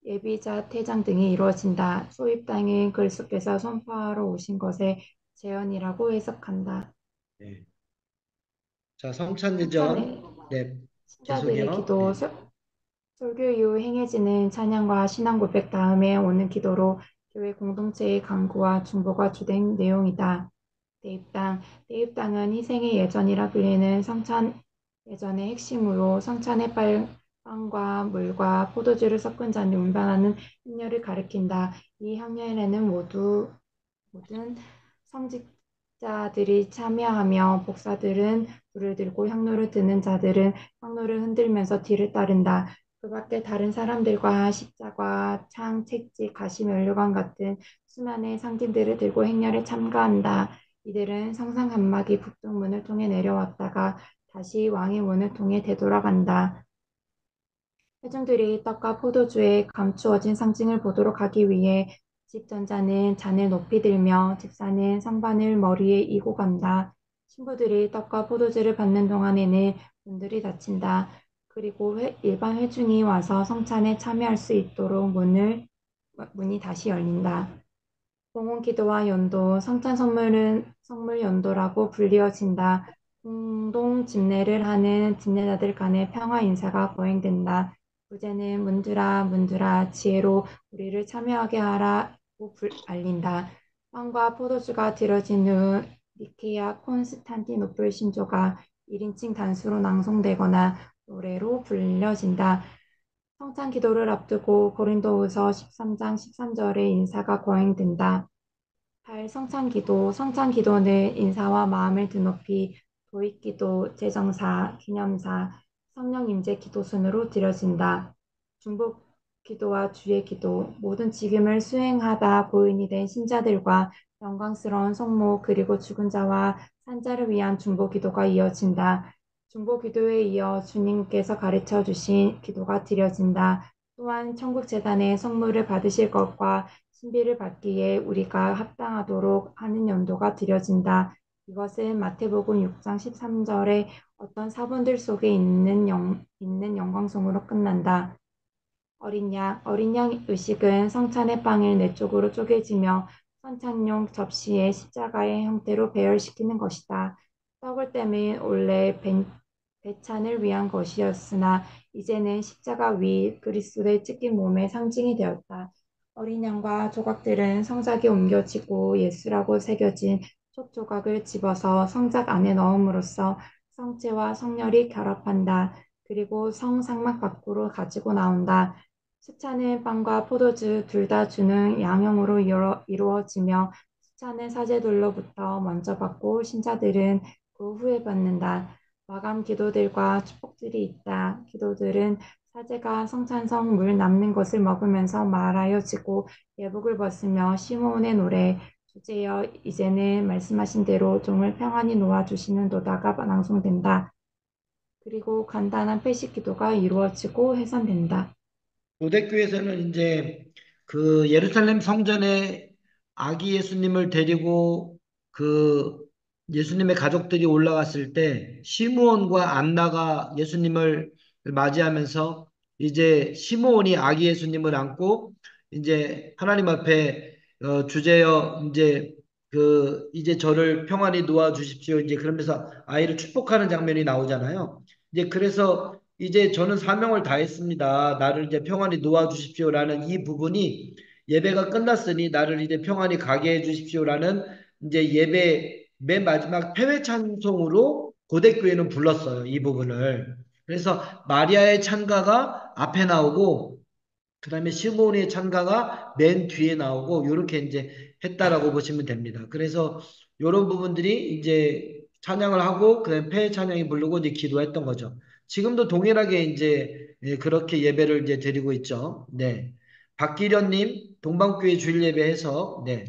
예비자 퇴장 등이 이루어진다. 소입당은 그리스도께서 선포하러 오신 것의 재현이라고 해석한다. 네. 자, 성찬예전 성찬의 네, 신자들의 계속이요. 기도, 네. 설교 이후 행해지는 찬양과 신앙 고백 다음에 오는 기도로 교회 공동체의 간구와 중보가 주된 내용이다. 대입당, 대입당은 희생의 예전이라 불리는 성찬 예전의 핵심으로 성찬의 빵과 물과 포도주를 섞은 잔을 운반하는 행렬을 가리킨다. 이 행렬에는 모든 성직자들이 참여하며 목사들은 불을 들고 향로를 드는 자들은 향로를 흔들면서 뒤를 따른다. 그 밖에 다른 사람들과 십자가, 창, 책지, 가시, 면류관 같은 수많은 상징들을 들고 행렬에 참가한다. 이들은 성상 간막이 북쪽문을 통해 내려왔다가 다시 왕의 문을 통해 되돌아간다. 회중들이 떡과 포도주에 감추어진 상징을 보도록 하기 위해 집전자는 잔을 높이 들며 집사는 상반을 머리에 이고 간다. 신부들이 떡과 포도주를 받는 동안에는 문들이 닫힌다. 그리고 일반 회중이 와서 성찬에 참여할 수 있도록 문이 다시 열린다. 공원 기도와 연도, 성찬 선물은 성물 연도라고 불리어진다. 공동 집례를 하는 집례자들 간의 평화 인사가 거행된다. 부제는 문드라 문드라 지혜로 우리를 참여하게 하라고 알린다. 빵과 포도주가 들어진 후 니케아 콘스탄티노플 신조가 1인칭 단수로 낭송되거나 노래로 불려진다. 성찬 기도를 앞두고 고린도후서 13장 13절의 인사가 거행된다. 8. 성찬기도. 성찬기도는 인사와 마음을 드높이 도입기도, 제정사, 기념사, 성령임재 기도 순으로 드려진다. 중보기도와 주의기도. 모든 직임을 수행하다 고인이 된 신자들과 영광스러운 성모 그리고 죽은 자와 산자를 위한 중보기도가 이어진다. 중보기도에 이어 주님께서 가르쳐 주신 기도가 드려진다. 또한 천국재단의 성물을 받으실 것과 신비를 받기에 우리가 합당하도록 하는 연도가 드려진다. 이것은 마태복음 6장 13절에 어떤 사본들 속에 있는 영광송으로 끝난다. 어린 양 의식은 성찬의 빵을 네 쪽으로 쪼개지며 선창용 접시에 십자가의 형태로 배열시키는 것이다. 떡을 떼면 원래 배찬을 위한 것이었으나 이제는 십자가 위 그리스도의 찢긴 몸의 상징이 되었다. 어린 양과 조각들은 성작에 옮겨지고 예수라고 새겨진 촉 조각을 집어서 성작 안에 넣음으로써 성체와 성혈이 결합한다. 그리고 성상막 밖으로 가지고 나온다. 수차는 빵과 포도주 둘 다 주는 양형으로 이루어지며 수차는 사제들로부터 먼저 받고 신자들은 그 후에 받는다. 마감 기도들과 축복들이 있다. 기도들은 사제가 성찬성 물 남는 것을 먹으면서 말하여지고 예복을 벗으며 시므온의 노래 주제여 이제는 말씀하신 대로 종을 평안히 놓아주시는 도다가 낭송된다. 그리고 간단한 패식 기도가 이루어지고 해산된다. 고대교에서는 이제 그 예루살렘 성전에 아기 예수님을 데리고 그 예수님의 가족들이 올라갔을 때 시므온과 안나가 예수님을 맞이하면서 이제 시므온이 아기 예수님을 안고 이제 하나님 앞에 주제여 이제 이제 저를 평안히 놓아 주십시오. 이제 그러면서 아이를 축복하는 장면이 나오잖아요. 이제 그래서 이제 저는 사명을 다했습니다. 나를 이제 평안히 놓아 주십시오라는 이 부분이 예배가 끝났으니 나를 이제 평안히 가게 해 주십시오라는 이제 예배 맨 마지막 패회 찬송으로 고대교회는 불렀어요. 이 부분을. 그래서 마리아의 찬가가 앞에 나오고 그다음에 시므온의 찬가가 맨 뒤에 나오고 이렇게 이제 했다라고 보시면 됩니다. 그래서 이런 부분들이 이제 찬양을 하고 그다음에 폐 찬양이 부르고 이제 기도했던 거죠. 지금도 동일하게 이제 그렇게 예배를 이제 드리고 있죠. 네. 박기련님 동방교회 주일 예배해서 네.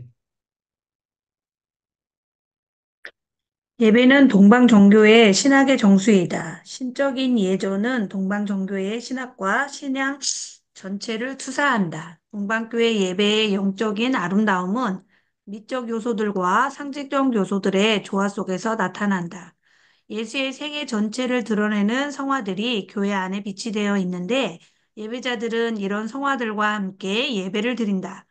예배는 동방종교의 신학의 정수이다. 신적인 예조는 동방종교의 신학과 신앙 전체를 투사한다. 동방교회 예배의 영적인 아름다움은 미적 요소들과 상징적 요소들의 조화 속에서 나타난다. 예수의 생애 전체를 드러내는 성화들이 교회 안에 비치되어 있는데 예배자들은 이런 성화들과 함께 예배를 드린다.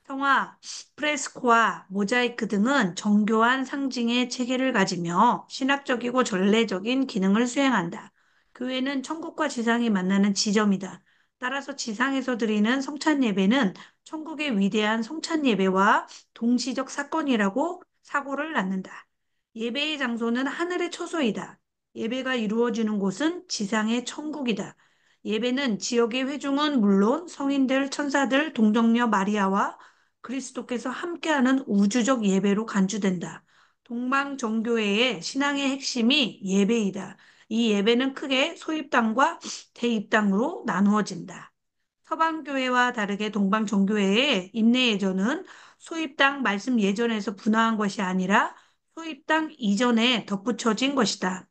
성화, 프레스코와 모자이크 등은 정교한 상징의 체계를 가지며 신학적이고 전례적인 기능을 수행한다. 교회는 천국과 지상이 만나는 지점이다. 따라서 지상에서 드리는 성찬 예배는 천국의 위대한 성찬 예배와 동시적 사건이라고 사고를 낳는다. 예배의 장소는 하늘의 처소이다. 예배가 이루어지는 곳은 지상의 천국이다. 예배는 지역의 회중은 물론 성인들, 천사들, 동정녀 마리아와 그리스도께서 함께하는 우주적 예배로 간주된다. 동방정교회의 신앙의 핵심이 예배이다. 이 예배는 크게 소입당과 대입당으로 나누어진다. 서방교회와 다르게 동방정교회의 인내 예전은 소입당 말씀 예전에서 분화한 것이 아니라 소입당 이전에 덧붙여진 것이다.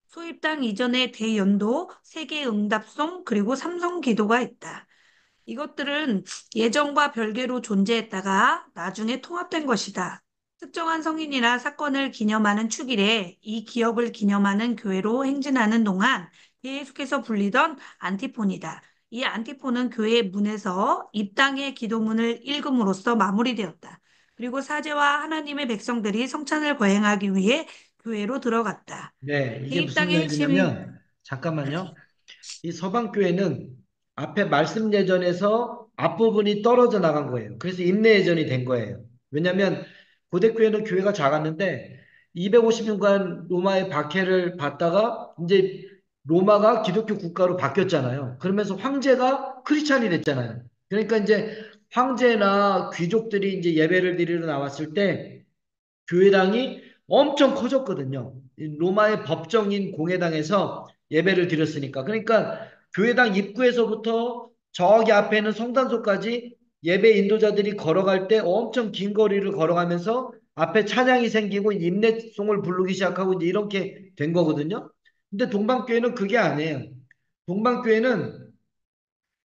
소입당 이전에 대연도, 세계응답송, 그리고 삼성기도가 있다. 이것들은 예전과 별개로 존재했다가 나중에 통합된 것이다. 특정한 성인이나 사건을 기념하는 축일에 이 기억을 기념하는 교회로 행진하는 동안 계속해서 불리던 안티폰이다. 이 안티폰은 교회 문에서 입당의 기도문을 읽음으로써 마무리되었다. 그리고 사제와 하나님의 백성들이 성찬을 거행하기 위해 교회로 들어갔다. 네, 이게 무슨 대입당의 핵심이 이야기냐면 잠깐만요. 이 서방교회는 앞에 말씀 예전에서 앞부분이 떨어져 나간 거예요. 그래서 임내 예전이 된 거예요. 왜냐하면 고대교회는 교회가 작았는데 250년간 로마의 박해를 받다가 이제 로마가 기독교 국가로 바뀌었잖아요. 그러면서 황제가 크리스찬이 됐잖아요. 그러니까 이제 황제나 귀족들이 이제 예배를 드리러 나왔을 때 교회당이 엄청 커졌거든요. 로마의 법정인 공회당에서 예배를 드렸으니까. 그러니까 교회당 입구에서부터 저기 앞에 있는 성단소까지 예배 인도자들이 걸어갈 때 엄청 긴 거리를 걸어가면서 앞에 찬양이 생기고 임내송을 부르기 시작하고 이제 이렇게 된 거거든요. 근데 동방교회는 그게 아니에요. 동방교회는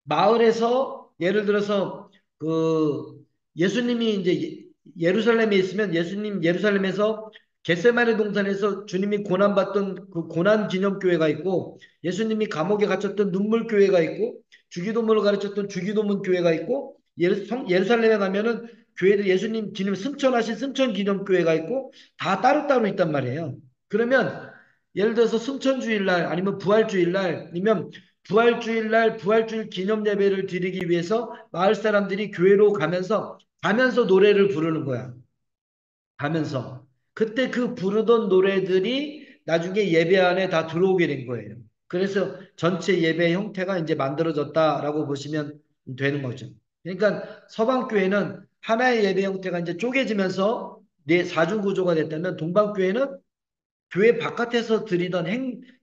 마을에서 예를 들어서 그 예수님이 이제 예루살렘에 있으면 예수님 예루살렘에서 겟세마네 동산에서 주님이 고난받던 그 고난 기념교회가 있고 예수님이 감옥에 갇혔던 눈물 교회가 있고 주기도문을 가르쳤던 주기도문 교회가 있고 예루살렘에 가면은 교회들 예수님 기념 승천하신 승천 기념교회가 있고 다 따로따로 있단 말이에요. 그러면 예를 들어서 승천주일날 아니면 부활주일날 아니면 부활주일날 부활주일 기념 예배를 드리기 위해서 마을 사람들이 교회로 가면서 노래를 부르는 거야. 가면서. 그때 그 부르던 노래들이 나중에 예배 안에 다 들어오게 된 거예요. 그래서 전체 예배 형태가 이제 만들어졌다라고 보시면 되는 거죠. 그러니까 서방교회는 하나의 예배 형태가 이제 쪼개지면서 네 사중 구조가 됐다면 동방교회는 교회 바깥에서 드리던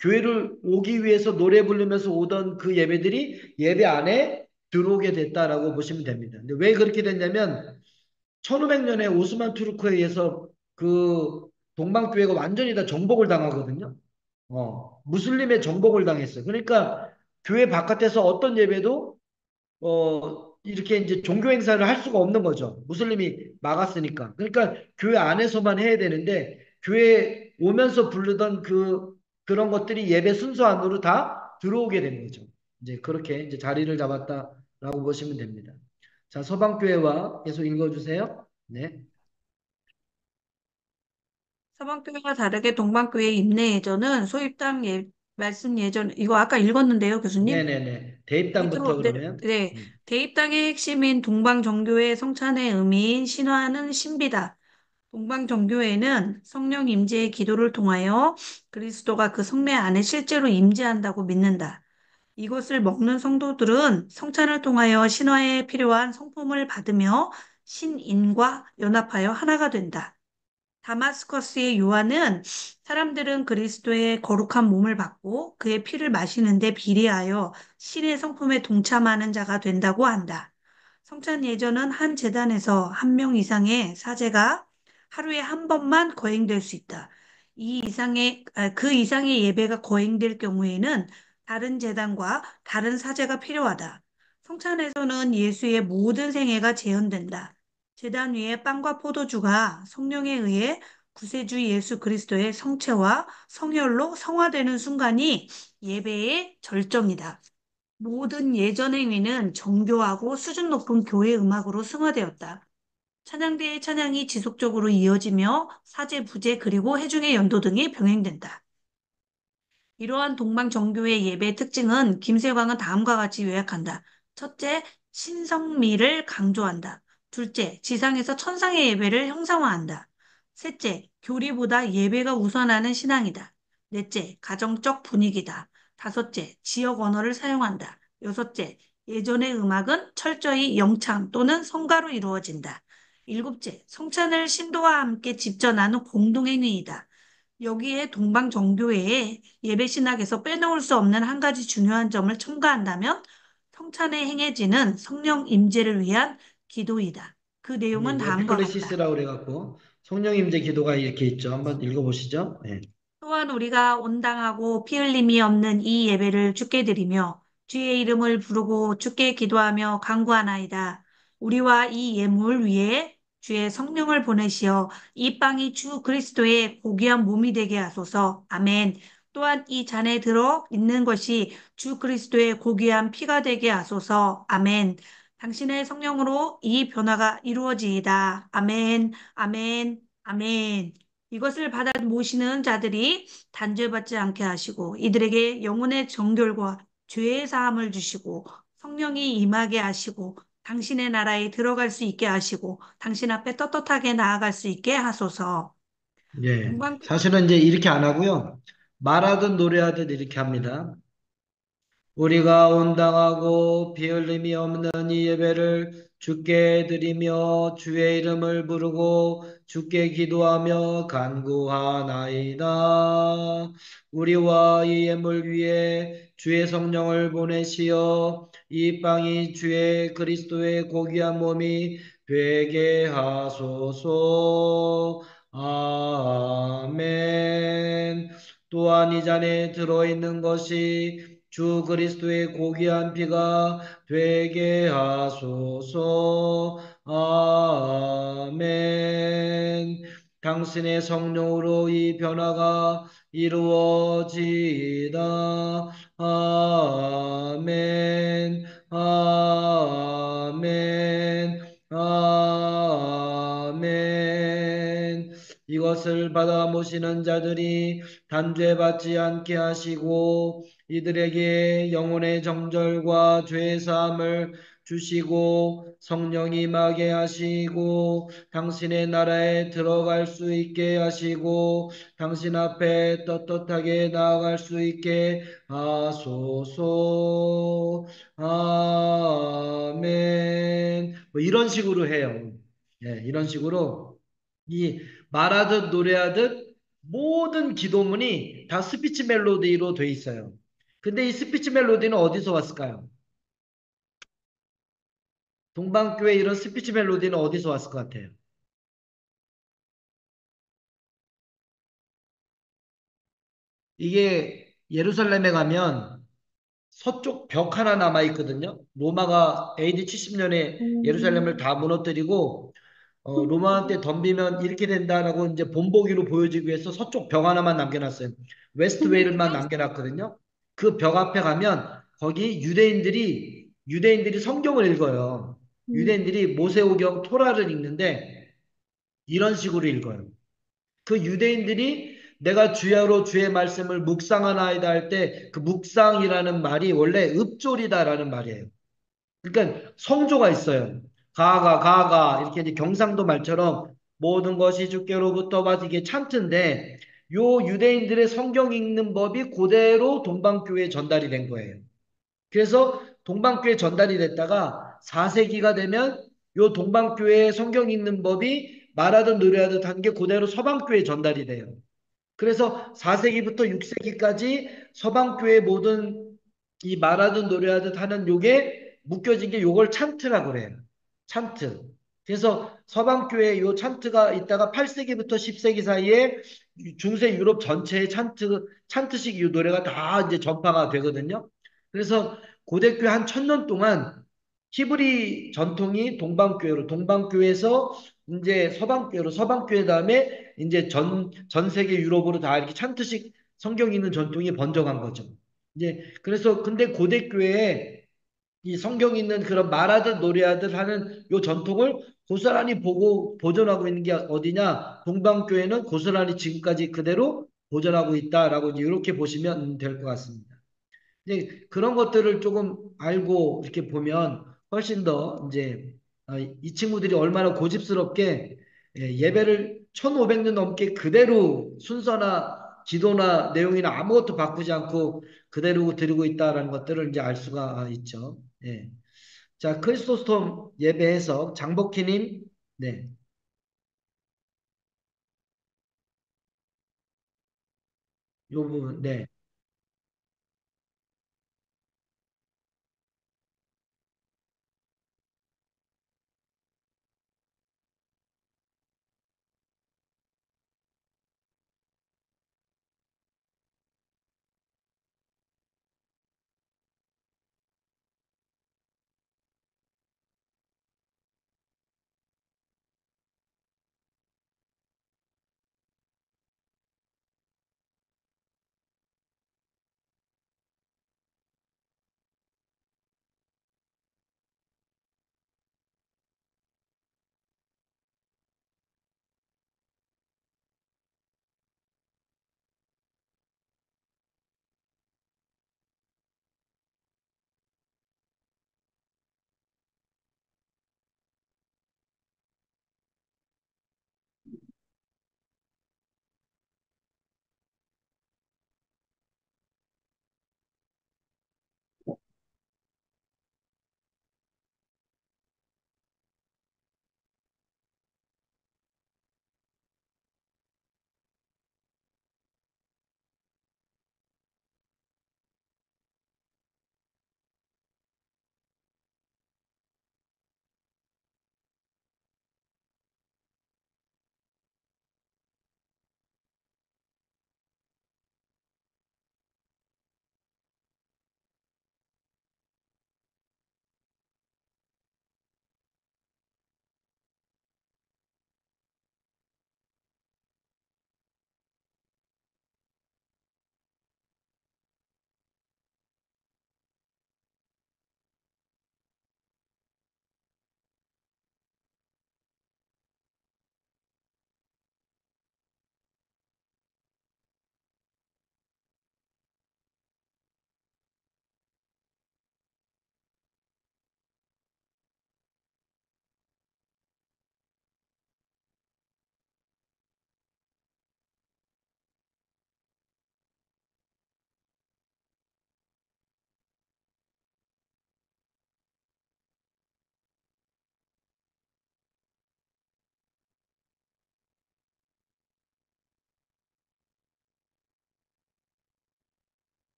교회를 오기 위해서 노래 부르면서 오던 그 예배들이 예배 안에 들어오게 됐다라고 보시면 됩니다. 근데 왜 그렇게 됐냐면 1500년에 오스만 투르크에 의해서 그 동방교회가 완전히 다 정복을 당하거든요. 무슬림의 정복을 당했어요. 그러니까 교회 바깥에서 어떤 예배도 이렇게 이제 종교 행사를 할 수가 없는 거죠. 무슬림이 막았으니까. 그러니까 교회 안에서만 해야 되는데 교회 오면서 부르던 그런 것들이 예배 순서 안으로 다 들어오게 된 거죠. 이제 그렇게 이제 자리를 잡았다라고 보시면 됩니다. 자, 서방교회와 계속 읽어주세요. 네. 서방교회와 다르게 동방교회의 입내 예전은 소입당 말씀 예전 이거 아까 읽었는데요, 교수님. 네네네. 대입당부터 밑으로 그러면. 네, 대입당의 핵심인 동방정교회 성찬의 의미인 신화는 신비다. 동방정교회는 성령 임재의 기도를 통하여 그리스도가 그 성례 안에 실제로 임재한다고 믿는다. 이것을 먹는 성도들은 성찬을 통하여 신화에 필요한 성품을 받으며 신인과 연합하여 하나가 된다. 다마스커스의 요한은 사람들은 그리스도의 거룩한 몸을 받고 그의 피를 마시는데 비례하여 신의 성품에 동참하는 자가 된다고 한다. 성찬 예전은 한 제단에서 한 명 이상의 사제가 하루에 한 번만 거행될 수 있다. 그 이상의 예배가 거행될 경우에는 다른 제단과 다른 사제가 필요하다. 성찬에서는 예수의 모든 생애가 재현된다. 제단 위에 빵과 포도주가 성령에 의해 구세주 예수 그리스도의 성체와 성혈로 성화되는 순간이 예배의 절정이다. 모든 예전 행위는 정교하고 수준 높은 교회 음악으로 승화되었다. 찬양대의 찬양이 지속적으로 이어지며 사제, 부제, 그리고 회중의 연도 등이 병행된다. 이러한 동방정교의 예배의 특징은 김세광은 다음과 같이 요약한다. 첫째, 신성미를 강조한다. 둘째, 지상에서 천상의 예배를 형상화한다. 셋째, 교리보다 예배가 우선하는 신앙이다. 넷째, 가정적 분위기다. 다섯째, 지역 언어를 사용한다. 여섯째, 예전의 음악은 철저히 영창 또는 성가로 이루어진다. 일곱째, 성찬을 신도와 함께 집전하는 공동행위이다. 여기에 동방정교회의 예배 신학에서 빼놓을 수 없는 한 가지 중요한 점을 첨가한다면 성찬에 행해지는 성령 임재를 위한 기도이다. 그 내용은 다음과 같다. 에피클레시스라고 그래갖고 성령 임재 기도가 이렇게 있죠. 한번 읽어보시죠. 네. 또한 우리가 온당하고 피 흘림이 없는 이 예배를 주께 드리며 주의 이름을 부르고 주께 기도하며 간구하나이다. 우리와 이 예물 위에 주의 성령을 보내시어 이 빵이 주 그리스도의 고귀한 몸이 되게 하소서. 아멘. 또한 이 잔에 들어 있는 것이 주 그리스도의 고귀한 피가 되게 하소서. 아멘. 당신의 성령으로 이 변화가 이루어지이다. 아멘, 아멘, 아멘. 이것을 받아 모시는 자들이 단죄받지 않게 하시고 이들에게 영혼의 정결과 죄의 사함을 주시고 성령이 임하게 하시고 당신의 나라에 들어갈 수 있게 하시고 당신 앞에 떳떳하게 나아갈 수 있게 하소서. 예. 동방 사실은 이제 이렇게 안 하고요. 말하듯 노래하듯 이렇게 합니다. 우리가 온당하고 비 흘림이 없는 이 예배를 주께 드리며 주의 이름을 부르고 주께 기도하며 간구하나이다. 우리와 이 예물 위에 주의 성령을 보내시어 이 빵이 주의 그리스도의 고귀한 몸이 되게 하소서. 아멘. 또한 이 잔에 들어있는 것이 주 그리스도의 고귀한 피가 되게 하소서. 아멘. 당신의 성령으로 이 변화가 이루어지이다. 아멘. 아멘. 아멘. 이것을 받아 모시는 자들이 단죄받지 않게 하시고 이들에게 영혼의 정절과 죄사함을 주시고 성령이 임하게 하시고 당신의 나라에 들어갈 수 있게 하시고 당신 앞에 떳떳하게 나아갈 수 있게 하소서. 아멘. 뭐 이런 식으로 해요. 예, 이런 식으로 이 말하듯 노래하듯 모든 기도문이 다 스피치 멜로디로 돼 있어요. 근데 이 스피치 멜로디는 어디서 왔을까요? 동방교회 이런 스피치 멜로디는 어디서 왔을 것 같아요? 이게 예루살렘에 가면 서쪽 벽 하나 남아 있거든요. 로마가 AD 70년에 예루살렘을 다 무너뜨리고 로마한테 덤비면 이렇게 된다라고 이제 본보기로 보여주기 위해서 서쪽 벽 하나만 남겨놨어요. 웨스트 웨일만 남겨놨거든요. 그 벽 앞에 가면 거기 유대인들이 성경을 읽어요. 유대인들이 모세오경 토라를 읽는데 이런 식으로 읽어요. 그 유대인들이 내가 주야로 주의 말씀을 묵상하나이다 할 때 그 묵상이라는 말이 원래 읍졸이다라는 말이에요. 그러니까 성조가 있어요. 가가 이렇게 이제 경상도 말처럼 모든 것이 주께로부터 받 이게 찬트인데 요 유대인들의 성경 읽는 법이 그대로 동방교회에 전달이 된 거예요. 그래서 동방교회에 전달이 됐다가 4세기가 되면 요 동방교회의 성경 읽는 법이 말하든 노래하듯 한 게 그대로 서방교회에 전달이 돼요. 그래서 4세기부터 6세기까지 서방교회 모든 이 말하든 노래하듯 하는 요게 묶여진 게 요걸 찬트라고 그래요. 찬트. 그래서 서방교회 요 찬트가 있다가 8세기부터 10세기 사이에 중세 유럽 전체의 찬트식 이 노래가 다 이제 전파가 되거든요. 그래서 고대교회 한 1000년 동안 히브리 전통이 동방교회로, 동방교회에서 이제 서방교회로, 서방교회 다음에 이제 전 세계 유럽으로 다 이렇게 찬트식 성경 읽는 전통이 번져간 거죠. 이제 그래서 근데 고대교회에 이 성경 있는 그런 말하듯 노래하듯 하는 요 전통을 고스란히 보고 보존하고 있는 게 어디냐? 동방교회는 고스란히 지금까지 그대로 보존하고 있다라고 이제 이렇게 보시면 될 것 같습니다. 이제 그런 것들을 조금 알고 이렇게 보면 훨씬 더 이제 이 친구들이 얼마나 고집스럽게 예배를 1500년 넘게 그대로 순서나 지도나 내용이나 아무것도 바꾸지 않고 그대로 드리고 있다라는 것들을 이제 알 수가 있죠. 예. 자, 크리스토스톰 예배 해석 장복희님, 네, 요 부분, 네.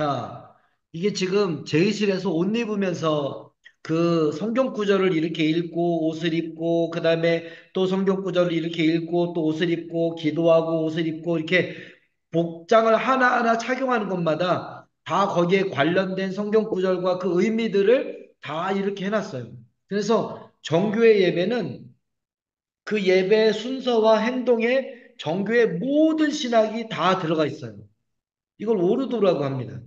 자, 이게 지금 제의실에서 옷 입으면서 그 성경 구절을 이렇게 읽고 옷을 입고 그다음에 또 성경 구절을 이렇게 읽고 또 옷을 입고 기도하고 옷을 입고 이렇게 복장을 하나하나 착용하는 것마다 다 거기에 관련된 성경 구절과 그 의미들을 다 이렇게 해놨어요. 그래서 정교회 예배는 그 예배 순서와 행동에 정교의 모든 신학이 다 들어가 있어요. 이걸 오르도라고 합니다.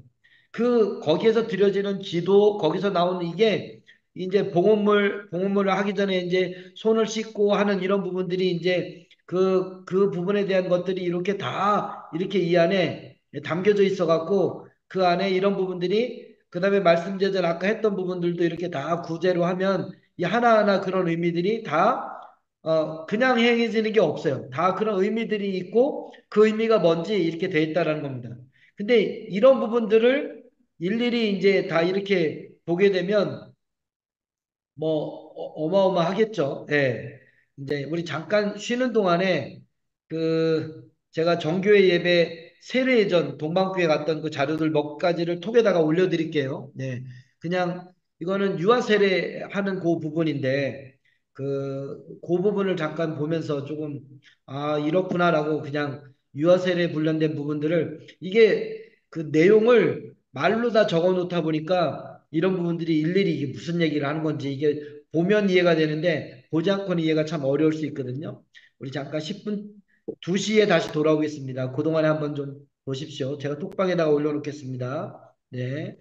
거기에서 드려지는 기도, 거기서 나오는 이게 이제 봉헌물을 하기 전에 이제 손을 씻고 하는 이런 부분들이 이제 그 부분에 대한 것들이 이렇게 다 이렇게 이 안에 담겨져 있어 갖고 그 안에 이런 부분들이 그 다음에 말씀 제전 아까 했던 부분들도 이렇게 다 구제로 하면 이 하나하나 그런 의미들이 다 그냥 행해지는 게 없어요. 다 그런 의미들이 있고 그 의미가 뭔지 이렇게 돼 있다라는 겁니다. 근데 이런 부분들을 일일이 이제 다 이렇게 보게 되면 뭐 어마어마하겠죠. 예. 이제 우리 잠깐 쉬는 동안에 제가 정교회 예배 세례전 동방교회 갔던 그 자료들 몇 가지를 톡에다가 올려드릴게요. 네. 그냥 이거는 유아 세례하는 그 부분인데 그 부분을 잠깐 보면서 조금 이렇구나라고 그냥 유아 세례 관련된 부분들을 이게 그 내용을 말로 다 적어 놓다 보니까 이런 부분들이 일일이 이게 무슨 얘기를 하는 건지 이게 보면 이해가 되는데 보지 않고는 이해가 참 어려울 수 있거든요. 우리 잠깐 10분 2시에 다시 돌아오겠습니다. 그동안에 한번 좀 보십시오. 제가 톡방에다가 올려놓겠습니다. 네.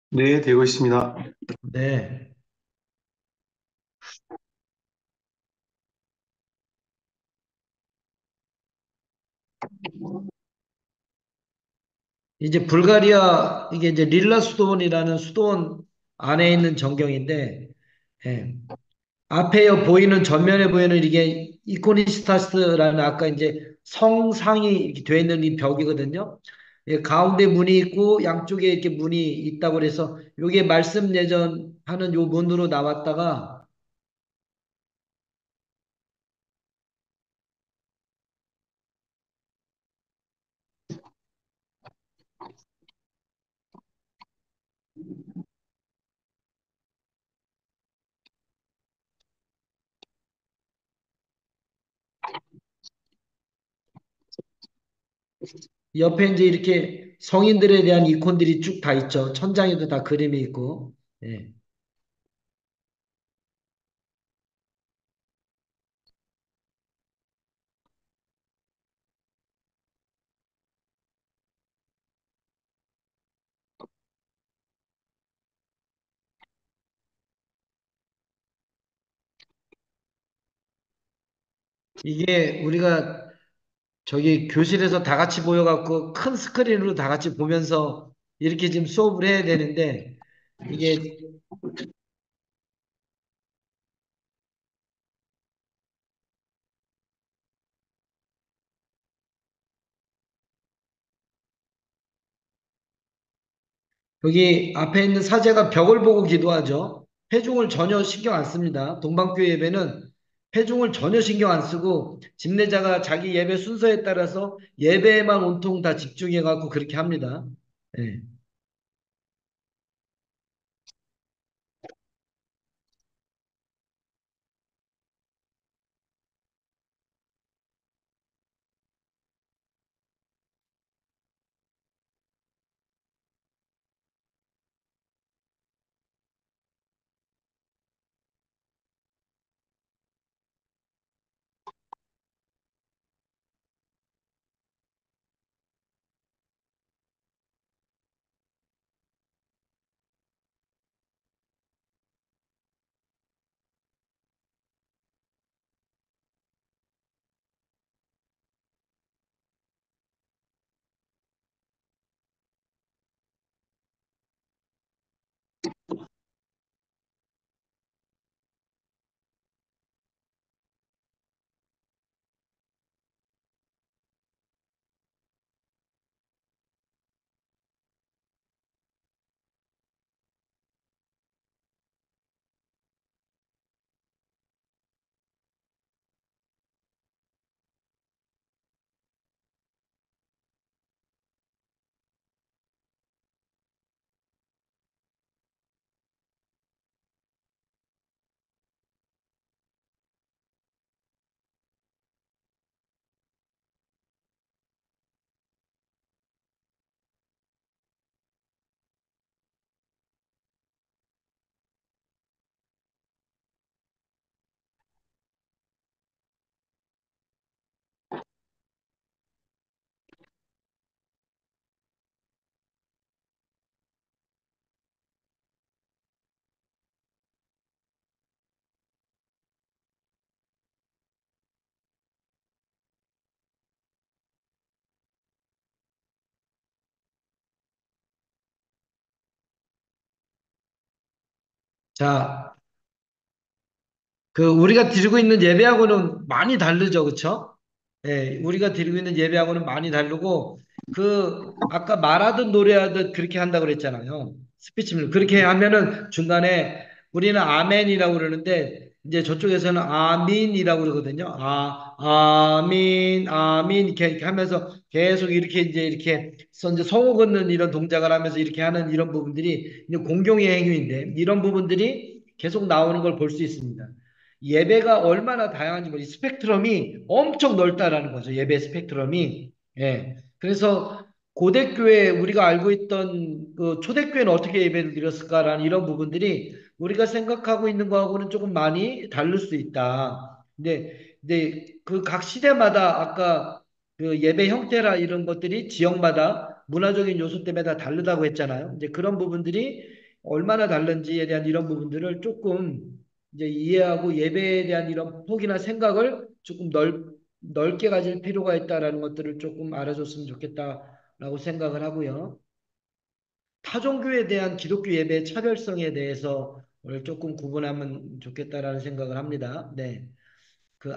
네, 되고 있습니다. 네. 이제 불가리아 이게 이제 릴라 수도원이라는 수도원 안에 있는 전경인데 예. 앞에 보이는 전면에 보이는 이게 이코니스타스라는 아까 이제 성상이 이렇게 되어 있는 이 벽이거든요. 예, 가운데 문이 있고 양쪽에 이렇게 문이 있다고 그래서 요게 말씀 예전하는 요 문으로 나왔다가 옆에 이제 이렇게 성인들에 대한 이콘들이 쭉 다 있죠. 천장에도 다 그림이 있고. 예. 이게 우리가 저기 교실에서 다 같이 모여갖고 큰 스크린으로 다 같이 보면서 이렇게 지금 수업을 해야 되는데 이게 여기 앞에 있는 사제가 벽을 보고 기도하죠. 회중을 전혀 신경 안 씁니다. 동방교회 예배는 회중을 전혀 신경 안 쓰고 집례자가 자기 예배 순서에 따라서 예배에만 온통 다 집중해갖고 그렇게 합니다. 예. 자, 우리가 드리고 있는 예배하고는 많이 다르죠, 그쵸? 예, 우리가 드리고 있는 예배하고는 많이 다르고, 아까 말하듯 노래하듯 그렇게 한다 그랬잖아요. 스피치를. 그렇게 하면은 중간에 우리는 아멘이라고 그러는데, 이제 저쪽에서는 아민이라고 그러거든요. 아민, 아민, 이렇게 하면서 계속 이렇게 이제 성호 걷는 이런 동작을 하면서 이렇게 하는 이런 부분들이 이제 공경의 행위인데, 이런 부분들이 계속 나오는 걸 볼 수 있습니다. 예배가 얼마나 다양한지 이 스펙트럼이 엄청 넓다라는 거죠. 예배 스펙트럼이. 예. 그래서 고대교회 우리가 알고 있던 초대교회는 어떻게 예배를 드렸을까라는 이런 부분들이 우리가 생각하고 있는 거하고는 조금 많이 다를 수 있다. 근데 그 각 시대마다 아까 그 예배 형태라 이런 것들이 지역마다 문화적인 요소 때문에 다 다르다고 했잖아요. 이제 그런 부분들이 얼마나 다른지에 대한 이런 부분들을 조금 이제 이해하고 예배에 대한 이런 폭이나 생각을 조금 넓게 가질 필요가 있다라는 것들을 조금 알아줬으면 좋겠다라고 생각을 하고요. 타종교에 대한 기독교 예배의 차별성에 대해서 오늘 조금 구분하면 좋겠다라는 생각을 합니다. 네.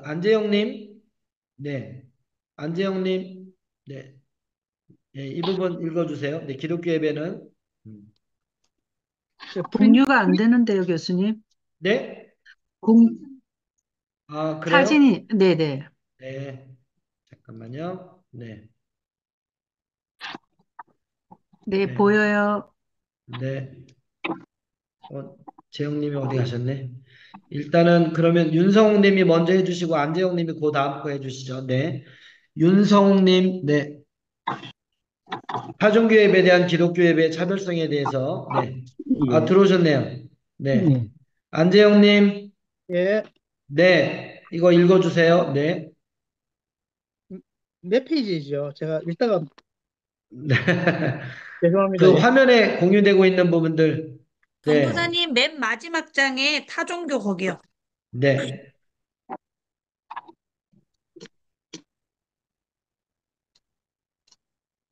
안재영님, 네. 안재영님, 네. 네, 이 부분 읽어주세요. 네, 기독교 예배는, 공유가 안 되는데요, 교수님. 네? 공, 그래요? 사진이, 네네. 네. 잠깐만요. 네. 네, 네. 보여요. 네. 재영님이 어디 가셨네? 일단은 그러면 윤성욱님이 먼저 해주시고 안재영님이 그 다음 거 해주시죠. 네. 윤성욱님, 네. 타종교 예배에 대한 기독교 예배의 차별성에 대해서, 네. 예, 들어오셨네요. 네. 예, 안재영님, 예. 네. 이거 읽어주세요. 네. 몇 페이지죠? 제가 읽다가 네. 죄송합니다. 예. 화면에 공유되고 있는 부분들, 네. 전도사님 맨 마지막 장에 타종교 거기요. 네.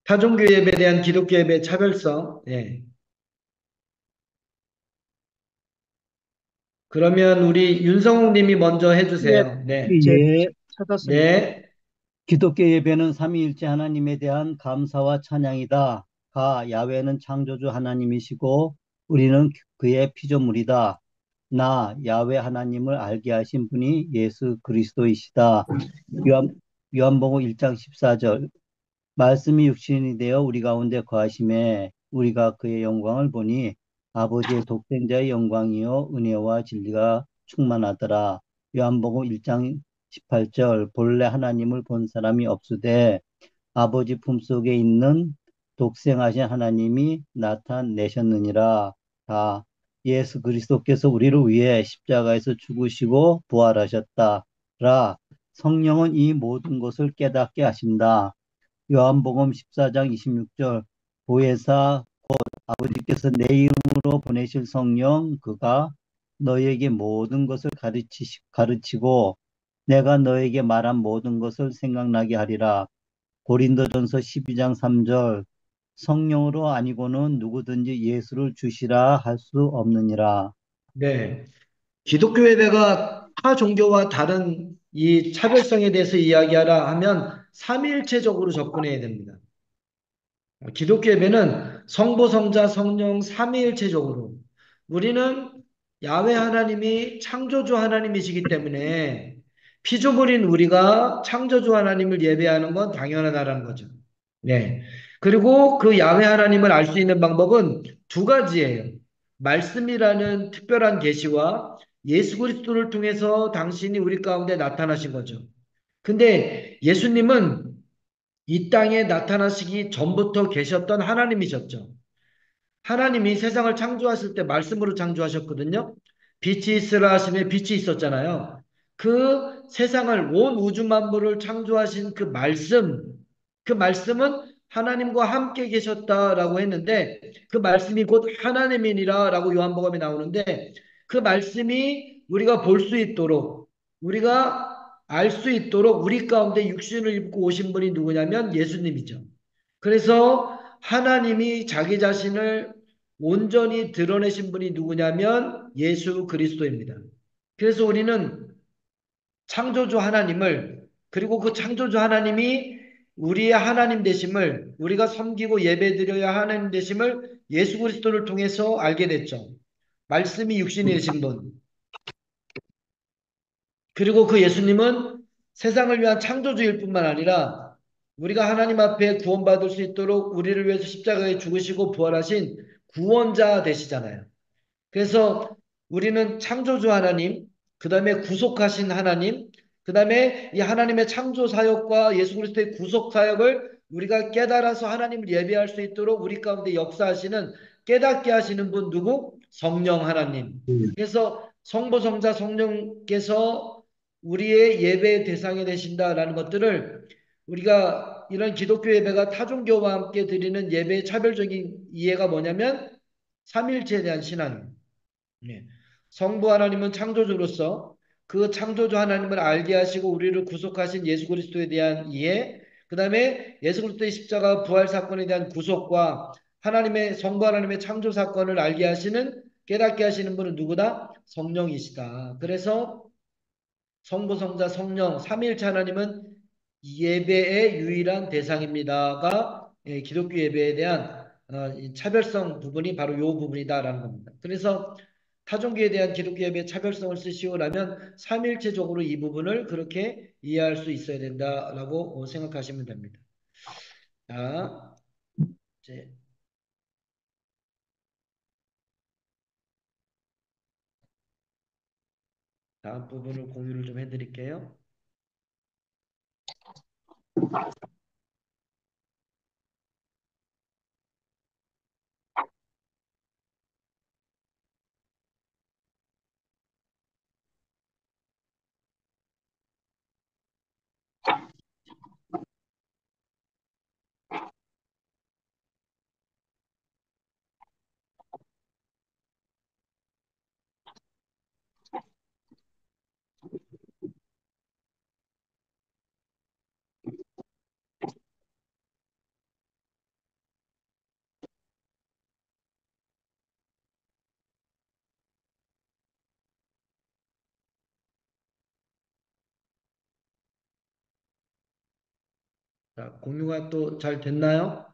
타종교 예배에 대한 기독교 예배의 차별성, 네. 그러면 우리 윤성욱 님이 먼저 예, 해주세요. 네. 예, 찾았습니다. 네. 기독교 예배는 삼위일체 하나님에 대한 감사와 찬양이다. 야훼는 창조주 하나님이시고 우리는 그의 피조물이다. 야훼 하나님을 알게 하신 분이 예수 그리스도이시다. 요한복음 1장 14절. 말씀이 육신이 되어 우리 가운데 거하심에 우리가 그의 영광을 보니 아버지의 독생자의 영광이요 은혜와 진리가 충만하더라. 요한복음 1장 18절. 본래 하나님을 본 사람이 없으되 아버지 품속에 있는 독생하신 하나님이 나타내셨느니라. 예수 그리스도께서 우리를 위해 십자가에서 죽으시고 부활하셨다라. 성령은 이 모든 것을 깨닫게 하신다. 요한복음 14장 26절. 보혜사 아버지께서 내 이름으로 보내실 성령 그가 너에게 모든 것을 가르치고 내가 너에게 말한 모든 것을 생각나게 하리라. 고린도전서 12장 3절. 성령으로 아니고는 누구든지 예수를 주시라 할 수 없느니라. 네. 기독교 예배가 타 종교와 다른 이 차별성에 대해서 이야기하라 하면 삼위일체적으로 접근해야 됩니다. 기독교 예배는 성부, 성자, 성령 삼위일체적으로 우리는 야훼 하나님이 창조주 하나님이시기 때문에 피조물인 우리가 창조주 하나님을 예배하는 건 당연하다라는 거죠. 네. 그리고 그 야훼 하나님을 알 수 있는 방법은 두 가지예요. 말씀이라는 특별한 계시와 예수 그리스도를 통해서 당신이 우리 가운데 나타나신 거죠. 근데 예수님은 이 땅에 나타나시기 전부터 계셨던 하나님이셨죠. 하나님이 세상을 창조하실 때 말씀으로 창조하셨거든요. 빛이 있으라 하심에 빛이 있었잖아요. 그 세상을 온 우주 만물을 창조하신 그 말씀은 하나님과 함께 계셨다라고 했는데 그 말씀이 곧 하나님이니라라고 요한복음에 나오는데 그 말씀이 우리가 볼 수 있도록 우리가 알 수 있도록 우리 가운데 육신을 입고 오신 분이 누구냐면 예수님이죠. 그래서 하나님이 자기 자신을 온전히 드러내신 분이 누구냐면 예수 그리스도입니다. 그래서 우리는 창조주 하나님을, 그리고 그 창조주 하나님이 우리의 하나님 되심을, 우리가 섬기고 예배드려야 하나님 되심을 예수 그리스도를 통해서 알게 됐죠. 말씀이 육신이 되신 분. 그리고 그 예수님은 세상을 위한 창조주일 뿐만 아니라 우리가 하나님 앞에 구원받을 수 있도록 우리를 위해서 십자가에 죽으시고 부활하신 구원자 되시잖아요. 그래서 우리는 창조주 하나님, 그 다음에 구속하신 하나님, 그 다음에 이 하나님의 창조 사역과 예수 그리스도의 구속 사역을 우리가 깨달아서 하나님을 예배할 수 있도록 우리 가운데 역사하시는, 깨닫게 하시는 분 누구? 성령 하나님. 그래서 성부, 성자, 성령께서 우리의 예배의 대상이 되신다라는 것들을 우리가 이런 기독교 예배가 타종교와 함께 드리는 예배의 차별적인 이해가 뭐냐면 삼일체에 대한 신앙입니다. 네. 성부 하나님은 창조주로서 그 창조주 하나님을 알게 하시고 우리를 구속하신 예수 그리스도에 대한 이해, 그 다음에 예수 그리스도의 십자가 부활 사건에 대한 구속과 하나님의 성부 하나님의 창조 사건을 알게 하시는, 깨닫게 하시는 분은 누구다? 성령이시다. 그래서 성부, 성자, 성령 삼위일체 하나님은 예배의 유일한 대상입니다가 기독교 예배에 대한 이 차별성 부분이 바로 이 부분이다라는 겁니다. 그래서 타종교에 대한 기독교 예배의 차별성을 쓰시오라면 삼일체적으로 이 부분을 그렇게 이해할 수 있어야 된다라고 생각하시면 됩니다. 자, 이제 다음 부분을 공유를 좀 해드릴게요. 자, 공유가 또 잘 됐나요?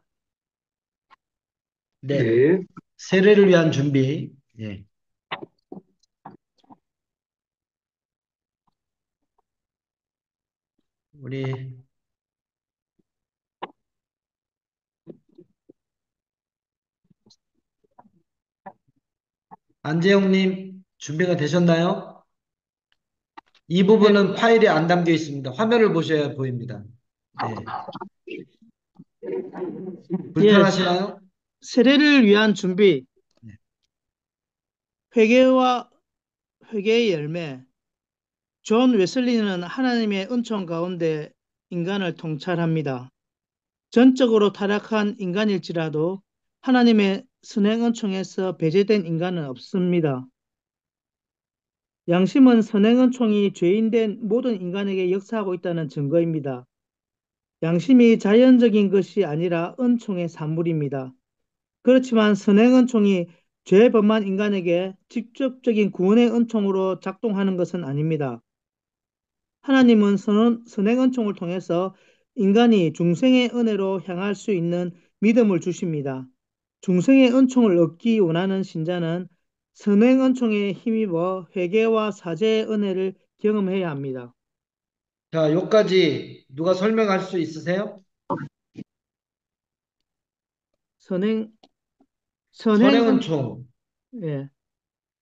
네. 네. 세례를 위한 준비. 예. 우리 안재영님 준비가 되셨나요? 이 부분은 파일에 안 담겨 있습니다. 화면을 보셔야 보입니다. 네. 불편하시나요? 세례를 위한 준비, 네. 회개와 회개의 열매. 존 웨슬리는 하나님의 은총 가운데 인간을 통찰합니다. 전적으로 타락한 인간일지라도 하나님의 선행 은총에서 배제된 인간은 없습니다. 양심은 선행 은총이 죄인된 모든 인간에게 역사하고 있다는 증거입니다. 양심이 자연적인 것이 아니라 은총의 산물입니다. 그렇지만 선행 은총이 죄범한 인간에게 직접적인 구원의 은총으로 작동하는 것은 아닙니다. 하나님은 선행 은총을 통해서 인간이 중생의 은혜로 향할 수 있는 믿음을 주십니다. 중생의 은총을 얻기 원하는 신자는 선행 은총에 힘입어 회개와 사죄의 은혜를 경험해야 합니다. 자, 여기까지 누가 설명할 수 있으세요? 선행 선행은총. 예.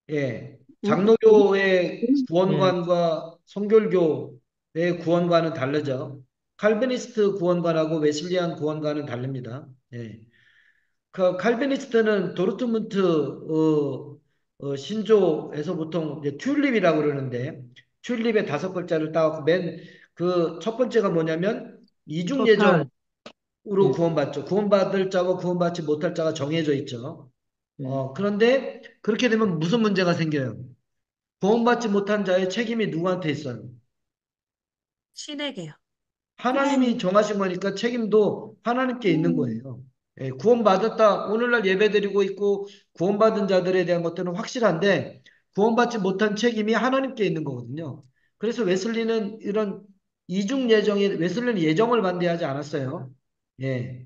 예. 장로교의 예. 구원관과 성결교의 구원관은 다르죠. 칼비니스트 구원관하고 웨슬리안 구원관은 다릅니다. 예. 그 칼비니스트는 도르트문트 신조에서 보통 이제 튤립이라고 그러는데, 튤립의 5글자를 따갖고 맨 그 첫 번째가 뭐냐면 이중 예정으로 예. 구원받죠. 구원받을 자와 구원받지 못할 자가 정해져 있죠. 예. 그런데 그렇게 되면 무슨 문제가 생겨요? 구원받지 못한 자의 책임이 누구한테 있어요? 신에게요. 하나님이 정하신 거니까 책임도 하나님께 있는 거예요. 구원받았다. 오늘날 예배드리고 있고 구원받은 자들에 대한 것들은 확실한데 구원받지 못한 책임이 하나님께 있는 거거든요. 그래서 웨슬리는 이런 이중 예정에 웨슬리는 예정을 반대하지 않았어요. 예.